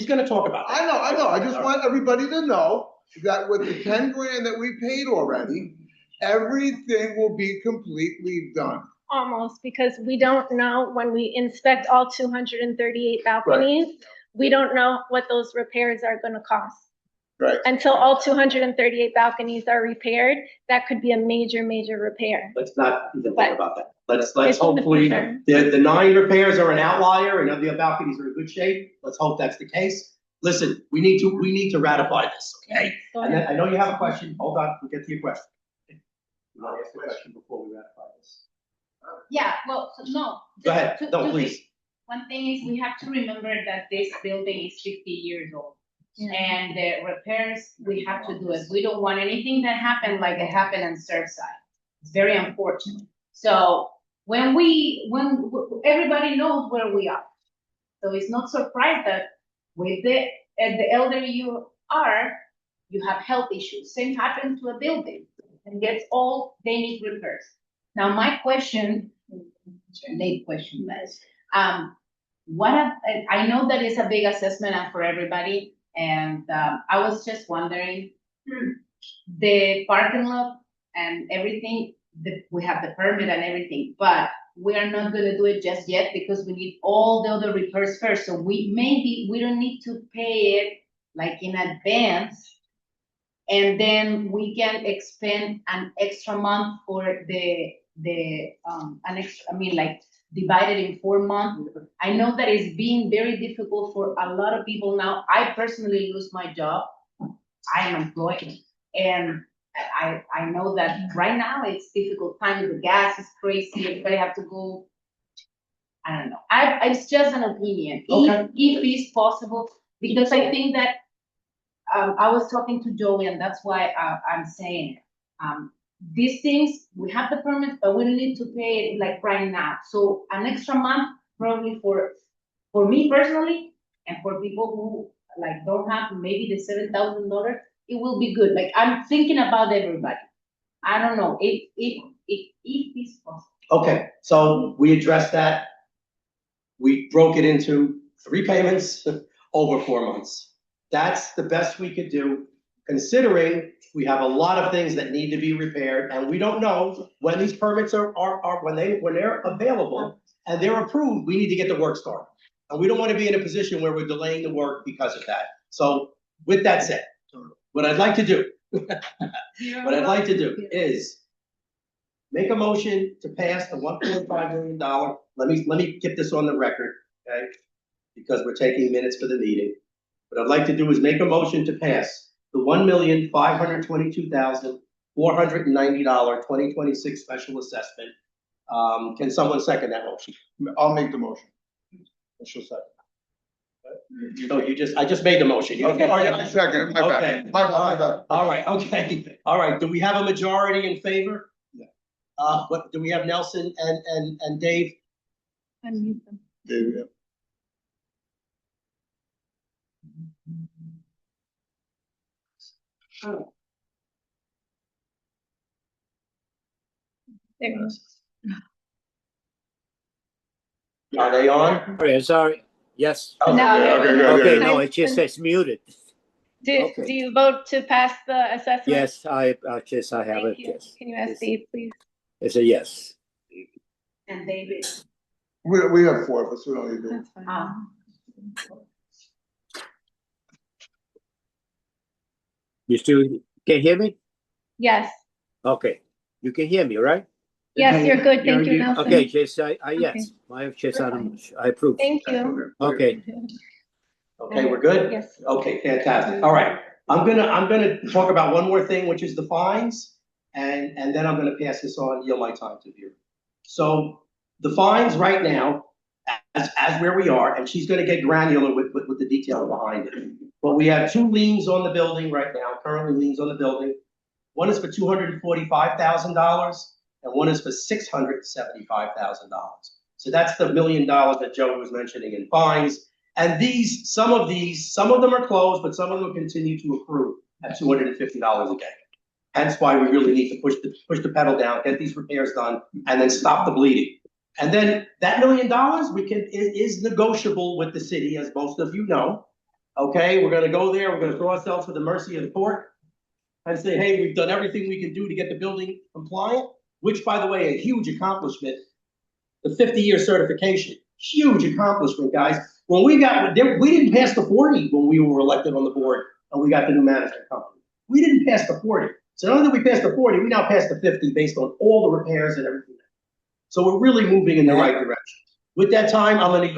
D: gonna talk about that.
C: I know. I just want everybody to know that with the 10 grand that we paid already, everything will be completely done.
B: Almost, because we don't know when we inspect all 238 balconies, we don't know what those repairs are gonna cost.
C: Right.
B: Until all 238 balconies are repaired, that could be a major, major repair.
D: Let's not even
B: But
D: think about that. Let's
B: it's in the
D: hopefully,
B: future.
D: the 9 repairs are an outlier and the balconies are in good shape. Let's hope that's the case. Listen, we need to ratify this, okay?
B: Go
D: And
B: ahead.
D: then, I know you have a question. Hold on, we'll get to your question. You want to ask the question before we ratify this?
G: Yeah, well, no.
D: Go ahead.
G: Two-
D: No,
G: two
D: please.
G: things. One thing is we have to remember that this building is 50 years old. And the repairs, we have to do it. We don't want anything that happened like it happened on Surfside. It's very unfortunate. So when everybody knows where we are. So it's not surprised that with the elder you are, you have health issues. Same happens to a building and gets all, they need repairs. Now, my question, late question, guys. I know that it's a big assessment for everybody, and I was just wondering, the parking lot and everything, we have the permit and everything, but we are not gonna do it just yet because we need all the other repairs first. So we don't need to pay it like in advance. And then we can expend an extra month for like divided in 4 months. I know that it's being very difficult for a lot of people now. I personally lose my job. I am employed, and I know that right now it's difficult time. The gas is crazy. Everybody have to go. I don't know. It's just an opinion.
D: Okay.
G: If it's possible, because I think that I was talking to Joey, and that's why I'm saying these things, we have the permits, but we don't need to pay it like right now. So an extra month probably for me personally, and for people who like don't have maybe the $7,000, it will be good. Like I'm thinking about everybody. I don't know if it's possible.
D: Okay, so we addressed that. We broke it into 3 payments over 4 months. That's the best we could do, considering we have a lot of things that need to be repaired, and we don't know when these permits when they're available and they're approved. We need to get the work started, and we don't want to be in a position where we're delaying the work because of that. So, with that said, what I'd like to do, is make a motion to pass the $1.5 million. Let me get this on the record, okay? Because we're taking minutes for the meeting. What I'd like to do is make a motion to pass the $1,522,490 2026 special assessment. Can someone second that motion?
C: I'll make the motion. She'll second.
D: No, I just made the motion. You-
C: Okay, oh, yeah, second, my bad.
D: Okay.
C: My bad.
D: All right, okay. All right, do we have a majority in favor?
C: Yeah.
D: What, do we have Nelson and Dave?
B: Unmute them.
C: Yeah.
B: There you go.
D: Are they on?
I: Sorry, yes.
D: Okay.
B: No.
I: Okay,
B: good.
I: no, it just says muted.
B: Do
I: Okay.
B: you vote to pass the assessment?
I: Yes, I have it,
B: Thank you.
I: yes.
B: Can you ask Dave, please?
I: It's a yes.
G: And David.
C: We have 4 of us, we don't need to do it.
B: That's fine.
I: You still can hear me?
B: Yes,
I: Okay, you can hear me, right?
B: yes, you're good. Thank you, Nelson.
I: Okay, just yes, I just I approve.
B: Thank you.
I: Okay,
D: Okay, we're good?
B: Yes.
D: Okay, fantastic. All right. I'm gonna talk about one more thing, which is the fines, and then I'm gonna pass this on, yield my time to you. So the fines right now, as where we are, and she's gonna get granular with the detail behind it. But we have 2 liens on the building right now, currently liens on the building. One is for $245,000, and one is for $675,000. So that's the $1 million that Joe was mentioning in fines. And some of them are closed, but some of them continue to accrue at $250 a day. Hence why we really need to push the pedal down, get these repairs done, and then stop the bleeding. And then that $1 million is negotiable with the city, as most of you know. Okay, we're gonna go there, we're gonna throw ourselves to the mercy of the court and say, hey, we've done everything we can do to get the building compliant, which, by the way, a huge accomplishment, the 50-year certification, huge accomplishment, guys. When we didn't pass the 40 when we were elected on the board and we got the new management company. We didn't pass the 40. So not only did we pass the 40, we now passed the 50 based on all the repairs and everything. So we're really moving in the right direction. With that time, I'm gonna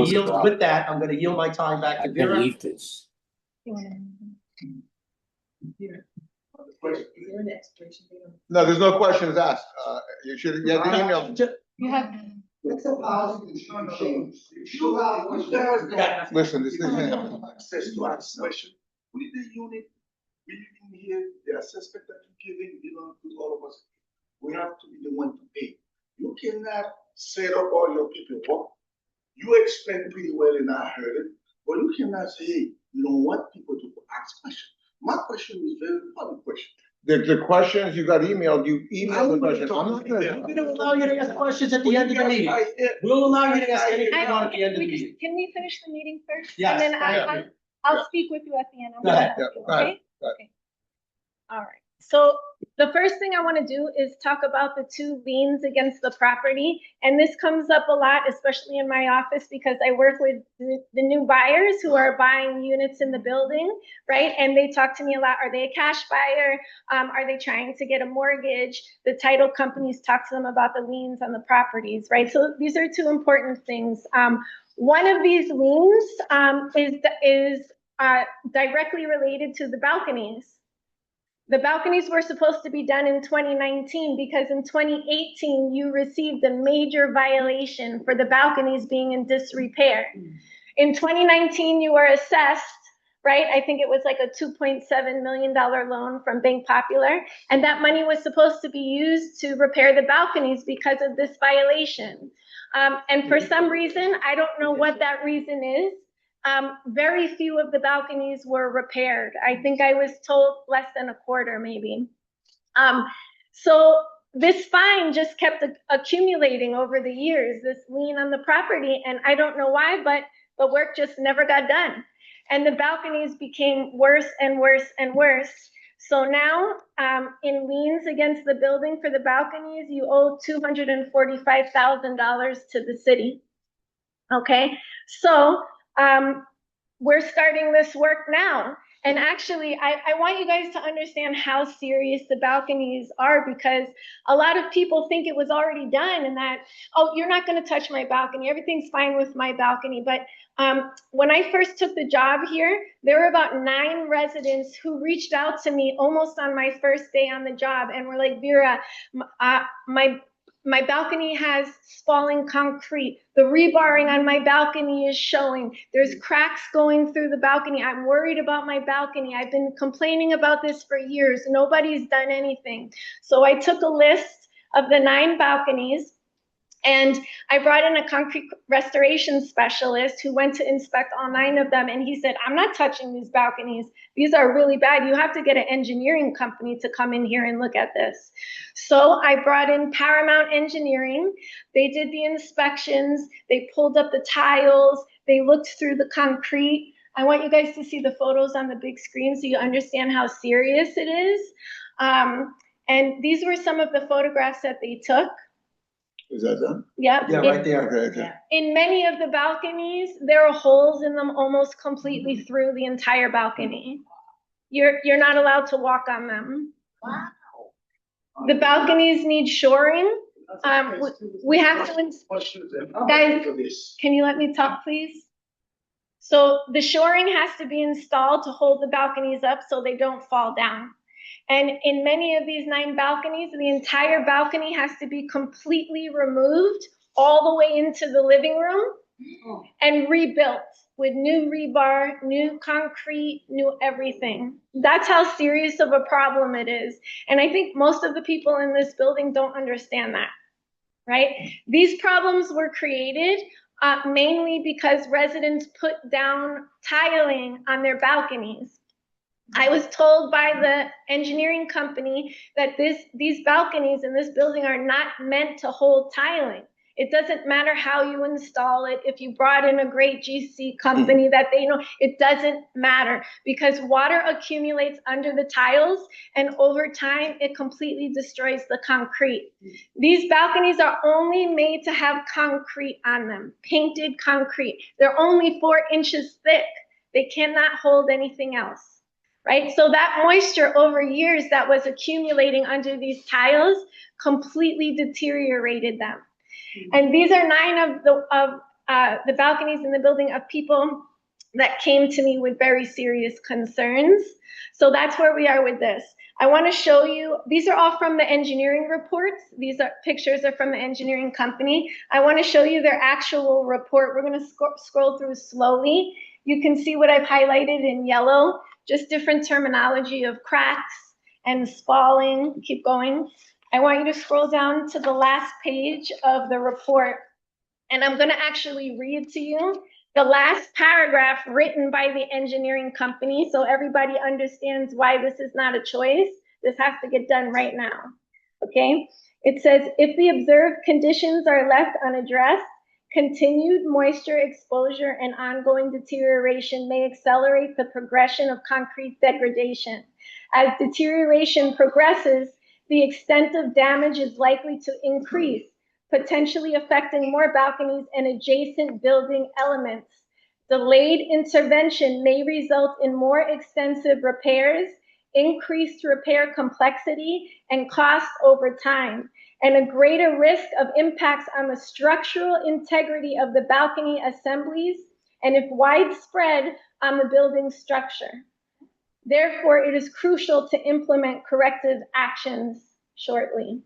D: yield. With that, I'm gonna yield my time back
I: I
D: to
I: can
D: Vera.
I: leave this.
E: Here. Is there an expiration date on?
C: No, there's no questions asked. You have the email.
B: You have,
H: It's a policy that should be changed. If you have questions.
C: Listen, this thing.
H: Access to ask question. With the unit, we in here, the assessment that you're giving, belongs to all of us. We have to be the one to pay. You cannot set up all your paperwork. You explained pretty well and I heard it, but you cannot say, hey, you don't want people to ask questions. My question was very public question.
C: The questions you got emailed, you emailed the question. I'm not
D: We're
C: gonna.
D: gonna allow you to ask questions at the end of the meeting. We'll allow you to ask anything you want at the end of the meeting.
B: Can we finish the meeting first?
D: Yes,
B: And then
D: thank you.
B: I'll speak with you at the end. I'm
D: Go
B: gonna
D: ahead.
B: help you,
C: Go ahead.
B: okay?
C: Go ahead.
B: Okay. All right. So the first thing I want to do is talk about the 2 liens against the property. And this comes up a lot, especially in my office, because I work with the new buyers who are buying units in the building, right? And they talk to me a lot. Are they a cash buyer? Are they trying to get a mortgage? The title companies talk to them about the liens on the properties, right? So these are 2 important things. One of these liens is directly related to the balconies. The balconies were supposed to be done in 2019 because in 2018, you received a major violation for the balconies being in disrepair. In 2019, you were assessed, right? I think it was like a $2.7 million loan from Bank Popular. And that money was supposed to be used to repair the balconies because of this violation. And for some reason, I don't know what that reason is. Very few of the balconies were repaired. I think I was told less than a quarter, maybe. So this fine just kept accumulating over the years, this lien on the property, and I don't know why, but the work just never got done. And the balconies became worse and worse and worse. So now, in liens against the building for the balconies, you owe $245,000 to the city. Okay, so we're starting this work now. And actually, I want you guys to understand how serious the balconies are, because a lot of people think it was already done and that, oh, you're not going to touch my balcony. Everything's fine with my balcony. But when I first took the job here, there were about 9 residents who reached out to me almost on my first day on the job and were like, Vera, my balcony has falling concrete. The rebarring on my balcony is showing. There's cracks going through the balcony. I'm worried about my balcony. I've been complaining about this for years. Nobody's done anything. So I took a list of the 9 balconies, and I brought in a concrete restoration specialist who went to inspect all 9 of them. And he said, I'm not touching these balconies. These are really bad. You have to get an engineering company to come in here and look at this. So I brought in Paramount Engineering. They did the inspections. They pulled up the tiles. They looked through the concrete. I want you guys to see the photos on the big screen so you understand how serious it is. And these were some of the photographs that they took.
C: Is that done?
B: Yep.
D: Yeah, right there.
C: Okay.
B: In many of the balconies, there are holes in them almost completely through the entire balcony. You're not allowed to walk on them.
G: Wow.
B: The balconies need shoring. We have to, guys, can you let me talk, please? So the shoring has to be installed to hold the balconies up so they don't fall down. And in many of these 9 balconies, the entire balcony has to be completely removed all the way into the living room and rebuilt with new rebar, new concrete, new everything. That's how serious of a problem it is. And I think most of the people in this building don't understand that, right? These problems were created mainly because residents put down tiling on their balconies. I was told by the engineering company that these balconies in this building are not meant to hold tiling. It doesn't matter how you install it. If you brought in a great GC company that they know, it doesn't matter, because water accumulates under the tiles and over time it completely destroys the concrete. These balconies are only made to have concrete on them, painted concrete. They're only 4 inches thick. They cannot hold anything else. Right? So that moisture over years that was accumulating under these tiles completely deteriorated them. And these are 9 of the balconies in the building of people that came to me with very serious concerns. So that's where we are with this. I want to show you, these are all from the engineering reports. These pictures are from the engineering company. I want to show you their actual report. We're going to scroll through slowly. You can see what I've highlighted in yellow, just different terminology of cracks and spalling. Keep going. I want you to scroll down to the last page of the report. And I'm going to actually read to you the last paragraph written by the engineering company, so everybody understands why this is not a choice. This has to get done right now, okay? It says, if the observed conditions are left unaddressed, continued moisture exposure and ongoing deterioration may accelerate the progression of concrete degradation. As deterioration progresses, the extent of damage is likely to increase, potentially affecting more balconies and adjacent building elements. Delayed intervention may result in more extensive repairs, increased repair complexity and cost over time, and a greater risk of impacts on the structural integrity of the balcony assemblies, and if widespread, on the building structure. Therefore, it is crucial to implement corrective actions shortly.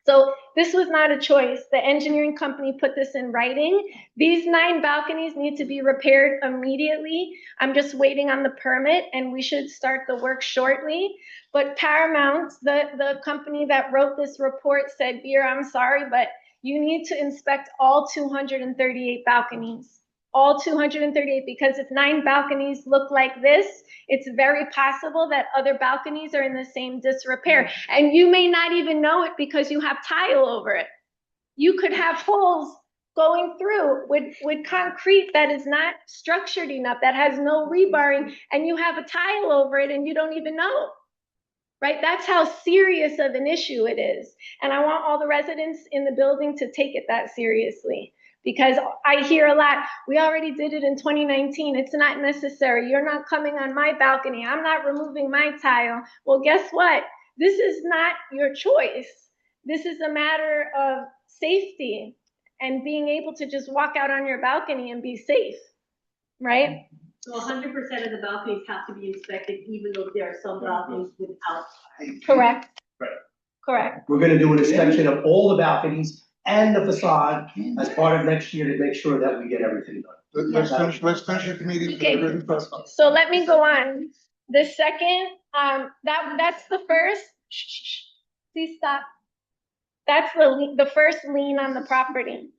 B: So this was not a choice. The engineering company put this in writing. These 9 balconies need to be repaired immediately. I'm just waiting on the permit and we should start the work shortly. But Paramount, the company that wrote this report said, Beer, I'm sorry, but you need to inspect all 238 balconies. All 238, because if 9 balconies look like this, it's very possible that other balconies are in the same disrepair. And you may not even know it because you have tile over it. You could have holes going through with concrete that is not structured enough, that has no rebarring, and you have a tile over it and you don't even know. Right? That's how serious of an issue it is. And I want all the residents in the building to take it that seriously. Because I hear a lot, we already did it in 2019. It's not necessary. You're not coming on my balcony. I'm not removing my tile. Well, guess what? This is not your choice. This is a matter of safety and being able to just walk out on your balcony and be safe, right?
J: So 100% of the balconies have to be inspected, even though there are some balconies without.
B: Correct.
D: Right.
B: Correct.
D: We're gonna do an inspection of all the balconies and the facade as part of next year to make sure that we get everything done.
C: Let's finish the meeting.
B: Okay. So let me go on. The second, that's the first. Shh. Please stop. That's the first lien on the property.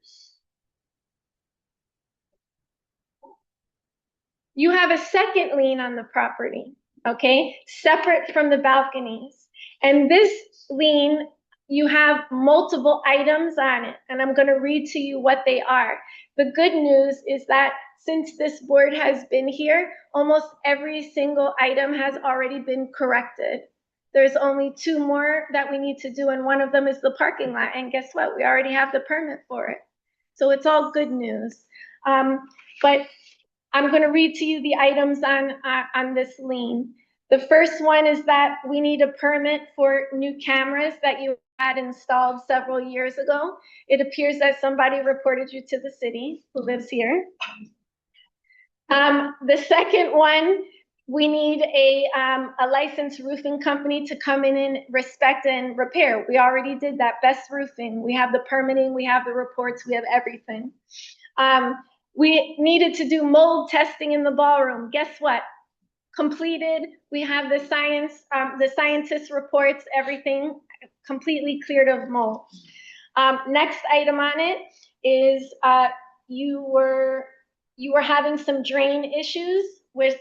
B: You have a second lien on the property, okay, separate from the balconies. And this lien, you have multiple items on it, and I'm going to read to you what they are. The good news is that since this board has been here, almost every single item has already been corrected. There's only 2 more that we need to do, and one of them is the parking lot. And guess what? We already have the permit for it. So it's all good news. But I'm going to read to you the items on this lien. The first one is that we need a permit for new cameras that you had installed several years ago. It appears that somebody reported you to the city who lives here. The second one, we need a licensed roofing company to come in and inspect and repair. We already did that. Best Roofing. We have the permitting, we have the reports, we have everything. We needed to do mold testing in the ballroom. Guess what? Completed. We have the scientist reports, everything completely cleared of mold. Next item on it is you were having some drain issues with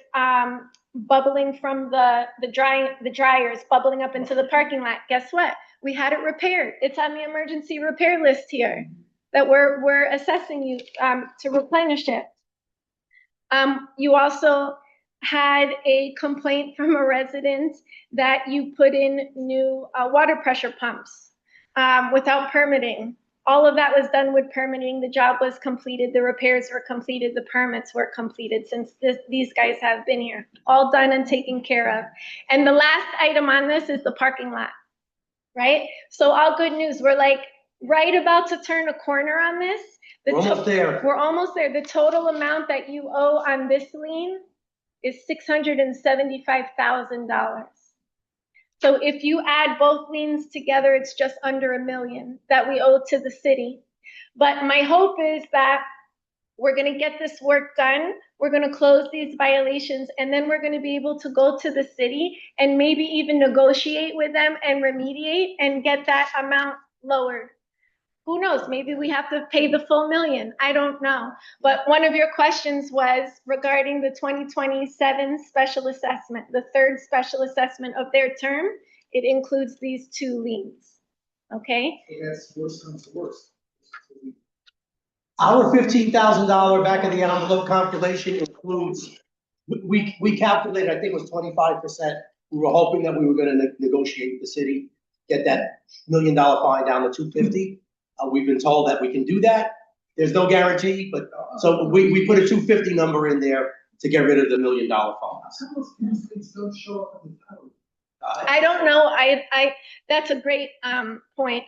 B: bubbling from the dryers bubbling up into the parking lot. Guess what? We had it repaired. It's on the emergency repair list here that we're assessing you to replenish it. You also had a complaint from a resident that you put in new water pressure pumps without permitting. All of that was done with permitting. The job was completed. The repairs were completed. The permits were completed since these guys have been here. All done and taken care of. And the last item on this is the parking lot, right? So all good news. We're like right about to turn a corner on this.
D: We're almost there.
B: We're almost there. The total amount that you owe on this lien is $675,000. So if you add both liens together, it's just under $1 million that we owe to the city. But my hope is that we're going to get this work done. We're going to close these violations, and then we're going to be able to go to the city and maybe even negotiate with them and remediate and get that amount lowered. Who knows? Maybe we have to pay the full million. I don't know. But one of your questions was regarding the 2027 special assessment, the third special assessment of their term. It includes these two liens. Okay?
H: That's worse comes to worse.
D: Our $15,000 back of the envelope calculation includes, we calculated, I think it was 25%. We were hoping that we were gonna negotiate with the city, get that $1 million fine down to 250. We've been told that we can do that. There's no guarantee, but, so we put a 250 number in there to get rid of the $1 million fines.
H: Some of those things don't show up in the title.
B: I don't know. That's a great point.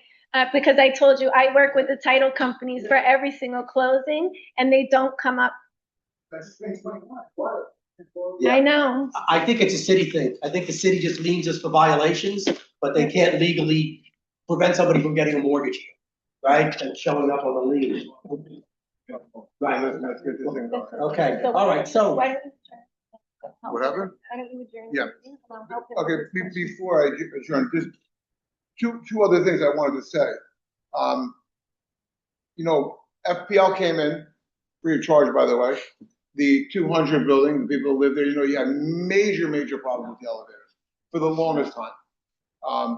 B: Because I told you, I work with the title companies for every single closing, and they don't come up.
H: That's explains why.
D: Yeah.
B: I know.
D: I think it's a city thing. I think the city just liens us for violations, but they can't legally prevent somebody from getting a mortgage here, right? And showing up on the lien. Right.
C: Let's get this thing going.
D: Okay, all right, so.
B: Why don't you-
C: Whatever?
B: Why don't you adjourn?
C: Yeah.
B: the meeting, and I'll help him
C: Okay,
B: with this question.
C: before I adjourn, just two other things I wanted to say. You know, FPL came in, free of charge, by the way. The 200 building, the people who live there, you know, you had major problems with the elevators for the longest time.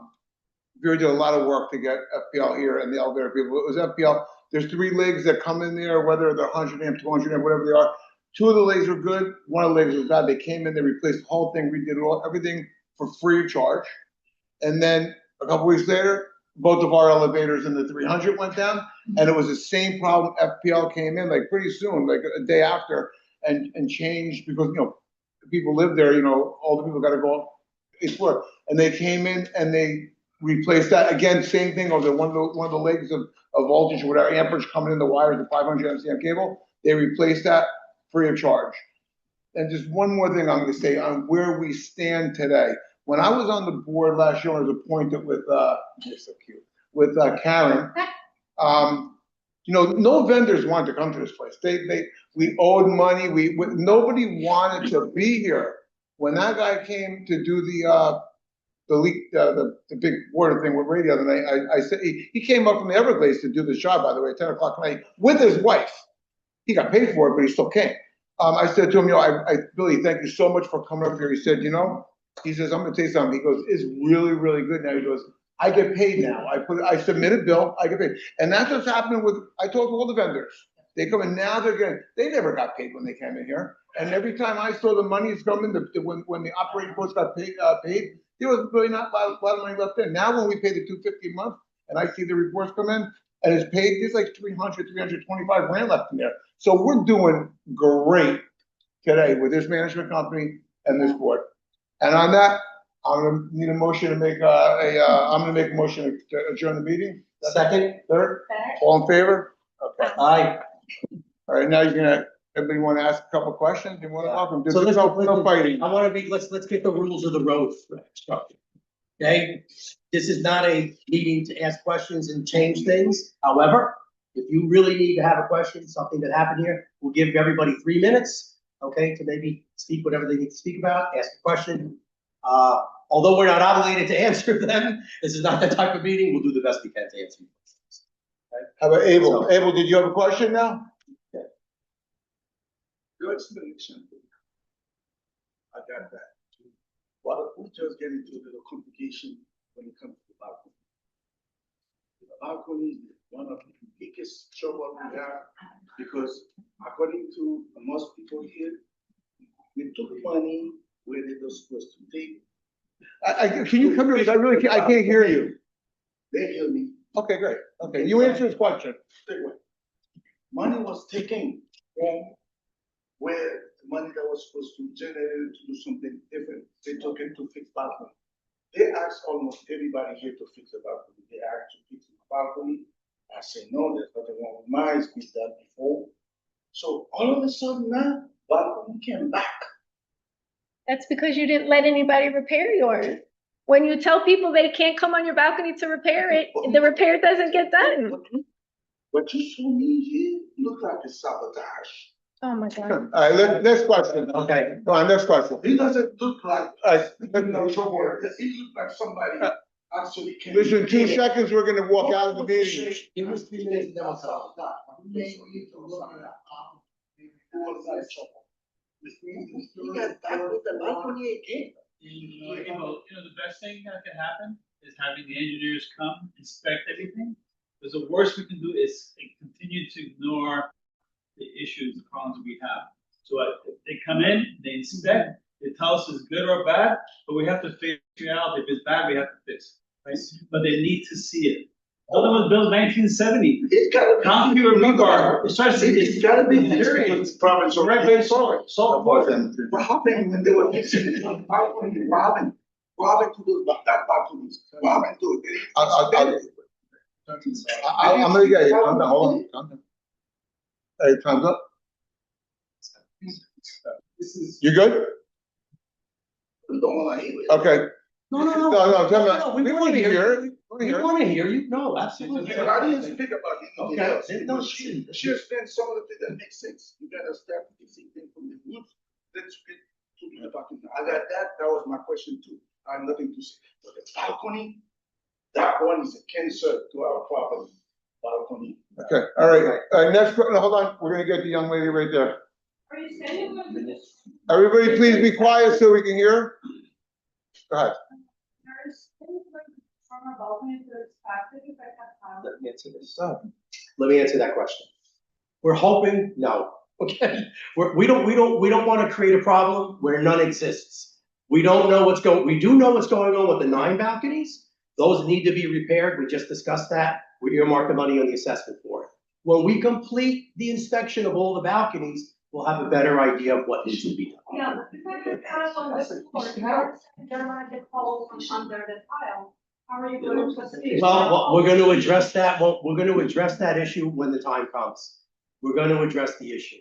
C: We did a lot of work to get FPL here and the elevator people. It was FPL. There's 3 legs that come in there, whether they're 100 amp, 200 amp, whatever they are. 2 of the legs were good. 1 of the legs was bad. They came in, they replaced the whole thing, redid it all, everything for free of charge. And then a couple weeks later, both of our elevators in the 300 went down, and it was the same problem. FPL came in like pretty soon, like a day after, and changed because, you know, people live there, you know, all the people got to go explore. And they came in and they replaced that. Again, same thing over one of the legs of voltage or whatever, amperage coming in the wires, the 500 MCM cable. They replaced that free of charge. And just one more thing I'm going to say on where we stand today. When I was on the board last year, I was appointed with, you're so cute, with Karen. You know, no vendors wanted to come to this place. We owed money. Nobody wanted to be here. When that guy came to do the big water thing with radio the night, I said he came up from the Everglades to do this job, by the way, at 10 o'clock at night with his wife. He got paid for it, but he still came. I said to him, you know, Billy, thank you so much for coming up here. He said, you know, he says, I'm going to tell you something. He goes, it's really good now. He goes, I get paid now. I submit a bill, I get paid. And that's what's happening with, I talked to all the vendors. They come in now, they never got paid when they came in here. And every time I saw the money is coming, when the operating costs got paid, there was really not a lot of money left in. Now when we pay the $250 a month, and I see the reports come in, and it's paid, there's like 325 grand left in there. So we're doing great today with this management company and this board. And on that, I'm gonna need a motion to make I'm gonna make a motion to adjourn the meeting.
D: Second.
C: Third, all in favor? Okay.
D: Aye.
C: All right, now everybody want to ask a couple questions? You want to welcome?
D: So
C: There's no fighting.
D: I want to be, let's get the rules of the road structured. Okay? This is not a meeting to ask questions and change things. However, if you really need to have a question, something that happened here, we'll give everybody 3 minutes, okay, to maybe speak whatever they need to speak about, ask a question. Although we're not obligated to answer them, this is not that type of meeting, we'll do the best we can to answer your questions. Okay?
C: How about Abel?
D: So-
C: Abel, did you have a question now?
H: Your explanation. I got that. Well, we just get into a little complication when it comes to the balcony. The balcony is one of the biggest trouble we have because according to most people here, we took money where they were supposed to take.
C: Can you come here? Because I can't hear you.
H: They hear me.
C: Okay, great. Okay, you answer his question.
H: Stay away. Money was taken from where the money that was supposed to generate to do something different, they took it to fix balcony. They asked almost everybody here to fix the balcony. They asked to fix the balcony. I said, no, there's nothing wrong with mine. It's been done before. So all of a sudden now, balcony came back.
B: That's because you didn't let anybody repair yours. When you tell people they can't come on your balcony to repair it, the repair doesn't get done.
H: What you saw me here looked like a sabotage.
B: Oh my God.
C: All right, next question.
D: Okay.
C: Go on, next question.
H: It doesn't look like,
C: All right,
H: you know, trouble. It looked like somebody. actually can.
C: Listen, 2 seconds, we're gonna walk out of the meeting.
D: Give us 3 minutes and then we'll tell
H: You got back with the balcony again.
F: The best thing that can happen is having the engineers come inspect everything. Because the worst we can do is continue to ignore the issues, the problems we have. So if they come in, they inspect, they tell us it's good or bad, but we have to figure out if it's bad, we have to fix it, right? But they need to see it. The other was built in 1970.
H: It's gotta be.
F: Concrete or rebar, it's trying to see
H: It's gotta be.
F: It's province or right based on salt water.
H: What happened when they were fixing the balcony, Robin to do that balconies, Robin to do it.
C: I'm gonna get you, calm down, hold on, calm down. Hey, time's up.
H: This is.
C: You good?
H: Don't wanna hear it.
C: Okay.
D: No,
C: No, tell me,
D: we
C: we
D: wanna
C: wanna
D: hear
C: hear,
D: you.
C: we
D: We
C: wanna
D: wanna hear you, no, absolutely.
H: I didn't speak about anything
D: Okay,
H: else.
D: no,
H: She explained some of the things that make sense. You gotta start fixing things from the roots. Let's get to the balcony. I got that. That was my question too. I have nothing to say. But the balcony, that one is a cancer to our property. Balcony.
C: Okay, all right, next, no, hold on, we're gonna get the young lady right there.
J: Are you saying about this?
C: Everybody, please be quiet so we can hear. Go ahead.
J: There's things like from a balcony to expect if I have time.
D: Let me answer this. Let me answer that question. We're hoping, no, okay? We don't want to create a problem where none exists. We don't know we do know what's going on with the 9 balconies. Those need to be repaired. We just discussed that. We earmarked the money on the assessment for it. When we complete the inspection of all the balconies, we'll have a better idea of what needs to be done.
J: Yeah, but if I have tile on this floor, there might be holes under the tile. How are you going to proceed?
D: Well, we're gonna address that, we're gonna address that issue when the time comes. We're gonna address the issue.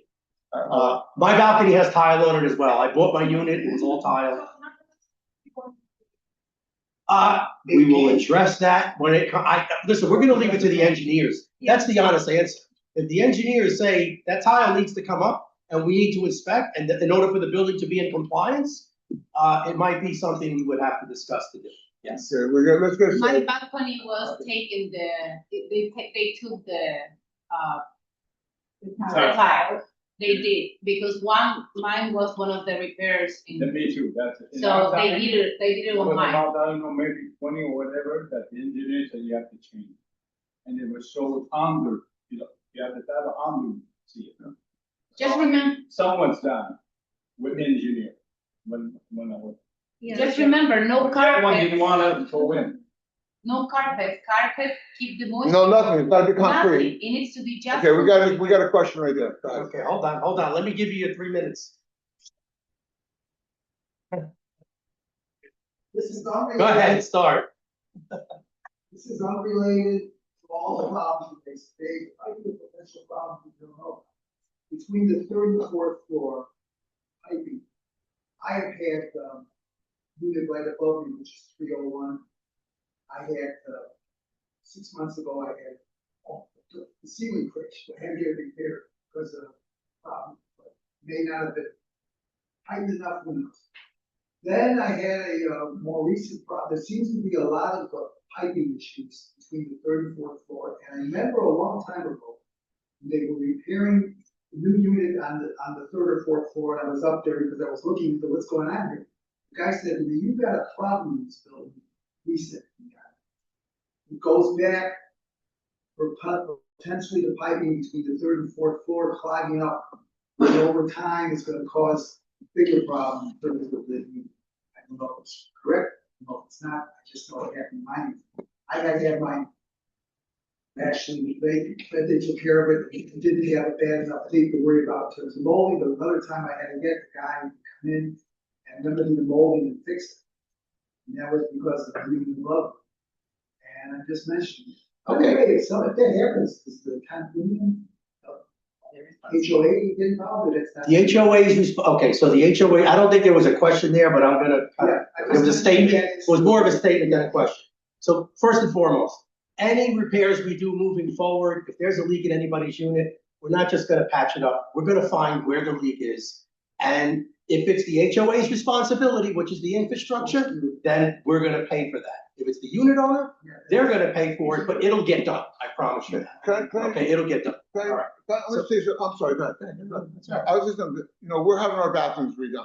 D: My balcony has tile on it as well. I bought my unit, it was all tile. We will address that when listen, we're gonna leave it to the engineers. That's the honest answer. If the engineers say that tile needs to come up and we need to inspect, and in order for the building to be in compliance, it might be something we would have to discuss to do. Yes.
C: Okay, we're gonna, let's go.
G: My balcony was taken they took the tile. They did, because mine was one of the repairs in.
F: Me too, that's it.
G: So they did it on mine.
F: About, I don't know, maybe 20 or whatever, that the engineer said you have to change. And it was so under, you have to have a under, see it.
G: Just remember,
F: Someone's done with the engineer, when I was.
G: just remember, no
F: One didn't
G: carpet,
F: wanna go in.
G: no carpet, keep the moisture.
C: No, nothing, it's gotta be
G: Nothing,
C: concrete.
G: it needs to be just.
C: Okay, we got a question right there. Go ahead.
D: Okay, hold on, let me give you your 3 minutes.
H: This is unrelated.
D: Go ahead, start.
H: This is unrelated to all the problems they state. I think the potential problems we don't know. Between the 3rd and 4th floor piping, I have had, unit right above me, which is 301. I had, 6 months ago, I had, the ceiling crash, I had to get it repaired because of problem, but may not have been tight enough windows. Then I had a, more recent problem. There seems to be a lot of piping issues between the 3rd and 4th floor. And I remember a long time ago, they were repairing the new unit on the 3rd or 4th floor, and I was up there because I was looking at what's going on here. The guy said to me, "You've got a problem in this building." We said, "Yeah." It goes back for potentially the piping between the 3rd and 4th floor clogging up. And over time, it's gonna cause bigger problems in terms of the unit. I don't know if it's correct, no, it's not, I just know it happened in mine. I had to have mine. Actually, they took care of it, it didn't have a bad enough leak to worry about in terms of molding, but another time I had to get the guy to come in and remedy the molding and fix it. And that was because of the union love. And I just mentioned.
D: Okay.
H: Okay, so if that happens, is the union, HOA get involved, or that's not?
D: The HOA's, okay, so the HOA, I don't think there was a question there, but I'm gonna, it was a statement, it was more of a statement than a question. So first and foremost, any repairs we do moving forward, if there's a leak in anybody's unit, we're not just gonna patch it up, we're gonna find where the leak is. And If it's the HOA's responsibility, which is the infrastructure, then we're gonna pay for that. If it's the unit owner, they're gonna pay for it, but it'll get done, I promise you that. Okay, it'll get done.
A: Can I-
D: All right.
A: let's say, I'm sorry, go ahead. I was just gonna, we're having our bathrooms redone,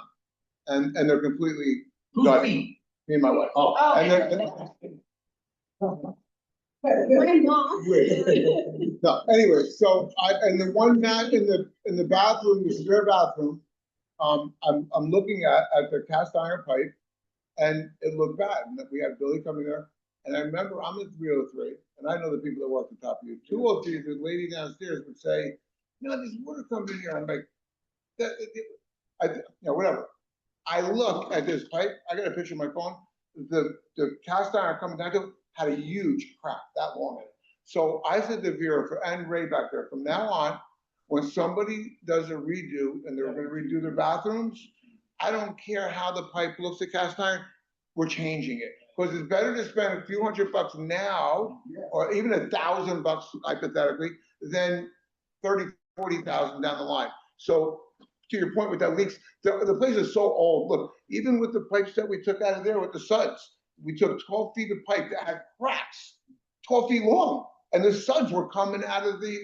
A: and they're completely
D: Who's
A: gutted.
D: we?
A: Me and my wife.
D: Oh.
A: And no, anyway, so and the one mat in the bathroom, the spare bathroom, I'm looking at the cast iron pipe, and it looked bad, and we had Billy coming there, and I remember I'm in 303, and I know the people that work at the top of you. 203, the lady downstairs would say, there's water coming in here. I'm like, whatever. I look at this pipe, I got a picture on my phone, the cast iron coming down to it had a huge crack that long in it. So I said to Vera and Ray back there, from now on, when somebody does a redo and they're gonna redo their bathrooms, I don't care how the pipe looks at cast iron, we're changing it. Because it's better to spend a few $100 now, or even $1,000 hypothetically, than 30, 40,000 down the line. So to your point with that leaks, the place is so old. Look, even with the pipes that we took out of there with the suds, we took 12 feet of pipe that had cracks, 12 feet long, and the suds were coming out of the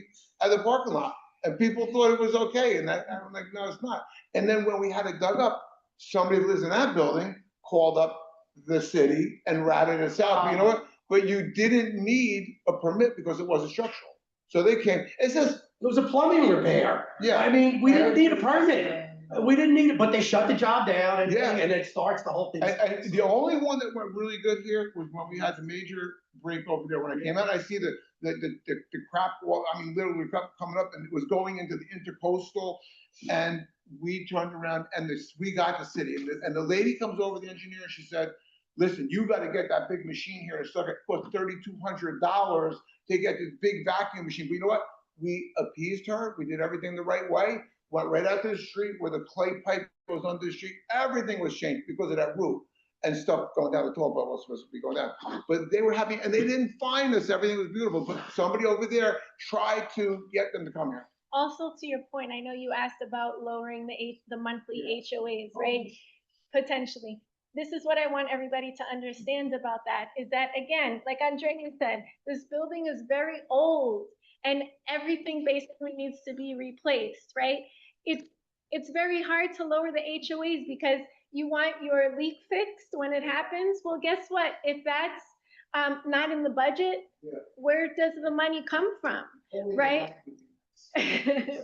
A: parking lot, and people thought it was okay, and I'm like, no, it's not. And then when we had it dug up, somebody who lives in that building called up the city and ratted us out. But you know what? But you didn't need a permit because it wasn't structural. So they came. It's just,
D: It was a plumbing repair.
A: Yeah.
D: I mean, we didn't need a permit. We didn't need it, but they shut the job down and
A: Yeah.
D: and it starts the whole thing.
A: and the only one that went really good here was when we had the major break over there. When I came out, I see the crap wall, I mean, literally crap coming up, and it was going into the intercoastal, and we turned around and we got the city, and the lady comes over, the engineer, and she said, listen, you gotta get that big machine here. It's like it cost $3,200 to get this big vacuum machine. But you know what? We appeased her. We did everything the right way. Went right out to the street where the clay pipe goes under the street. Everything was changed because of that roof and stuff going down the toilet was supposed to be going down. But they were happy, and they didn't find us. Everything was beautiful. But somebody over there tried to get them to come here.
B: Also, to your point, I know you asked about lowering the monthly HOAs, right? Potentially. This is what I want everybody to understand about that, is that, again, like Andrea said, this building is very old and everything basically needs to be replaced, right? It's very hard to lower the HOAs because you want your leak fixed when it happens. Well, guess what? If that's not in the budget, where does the money come from, right?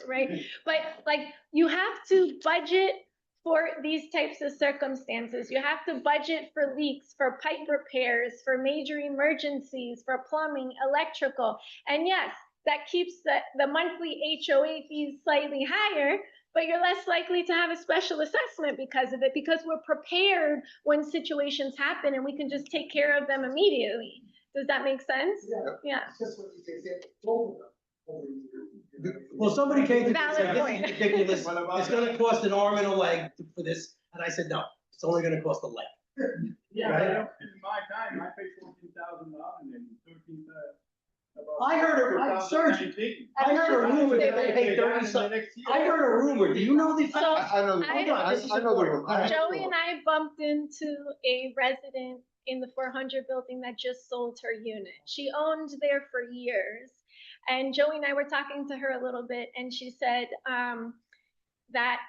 B: Right? But like, you have to budget for these types of circumstances. You have to budget for leaks, for pipe repairs, for major emergencies, for plumbing, electrical. And yes, that keeps the monthly HOA fees slightly higher, but you're less likely to have a special assessment because of it, because we're prepared when situations happen and we can just take care of them immediately. Does that make sense? Yeah.
H: That's what you said, told them.
D: Well, somebody came to me and said,
B: Valid
D: this
B: point.
D: is ridiculous, it's gonna cost an arm and a leg for this, and I said, no, it's only gonna cost a leg.
F: Yeah,
D: Right.
F: in my time, I paid $14,000 and 13.
D: I heard a rumor that they paid 30 something. I heard a rumor, do you know the
B: So,
D: fact?
A: I know the room.
B: Joey and I bumped into a resident in the 400 building that just sold her unit. She owned there for years. And Joey and I were talking to her a little bit, and she said that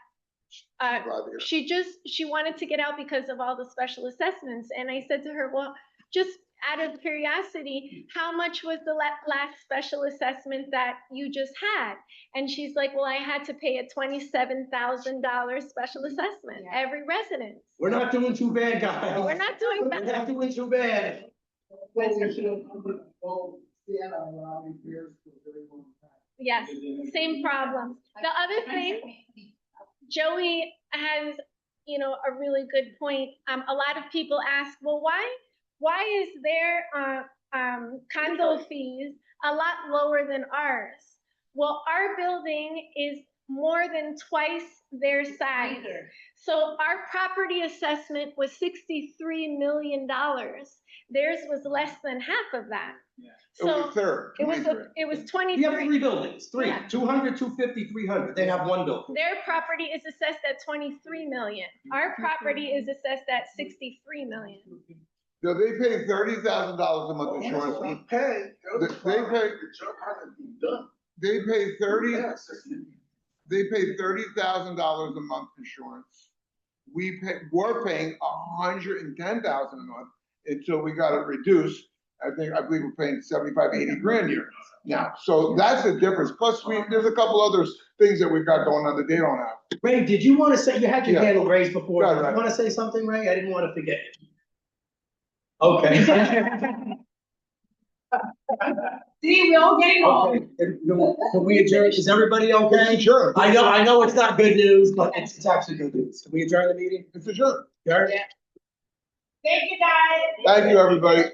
B: she wanted to get out because of all the special assessments. And I said to her, well, just out of curiosity, how much was the last special assessment that you just had? And she's like, well, I had to pay a $27,000 special assessment, every residence.
D: We're not doing too bad, guys.
B: We're not doing
D: We're
B: bad.
D: not doing too bad.
B: Yes, same problem. The other thing, Joey has, a really good point. A lot of people ask, well, why is their condo fees a lot lower than ours? Well, our building is more than twice their size. So our property assessment was $63 million. Theirs was less than half of that.
F: Yeah.
C: It was
B: So
C: a third.
B: it was,
C: 23.
B: it was
D: We have
B: 23.
D: three buildings, three,
B: Yeah.
D: 200, 250, 300. They have one building.
B: Their property is assessed at 23 million. Our property is assessed at 63 million.
C: So they pay $30,000 a month insurance.
H: We pay.
C: They pay-
H: The job hasn't been done.
C: They pay
H: Yes.
C: $30,000 a month insurance. We're paying $110,000 a month until we got it reduced. I believe we're paying 75, 80 grand a year now. So that's the difference. Plus, there's a couple other things that we've got going on that they don't have.
D: Ray, did you want to say, you had your
C: Yeah.
D: hand raised before.
C: Right,
D: Did
C: right.
D: you want to say something, Ray? I didn't want to forget. Okay.
J: See, we all getting old.
D: Okay. Can we adjourn? Is everybody okay?
C: Sure.
D: I know it's not good news, but it's actually good news. Can we adjourn the meeting?
C: It's a sure.
D: Adjourn?
G: Thank you, guys.
C: Thank you, everybody.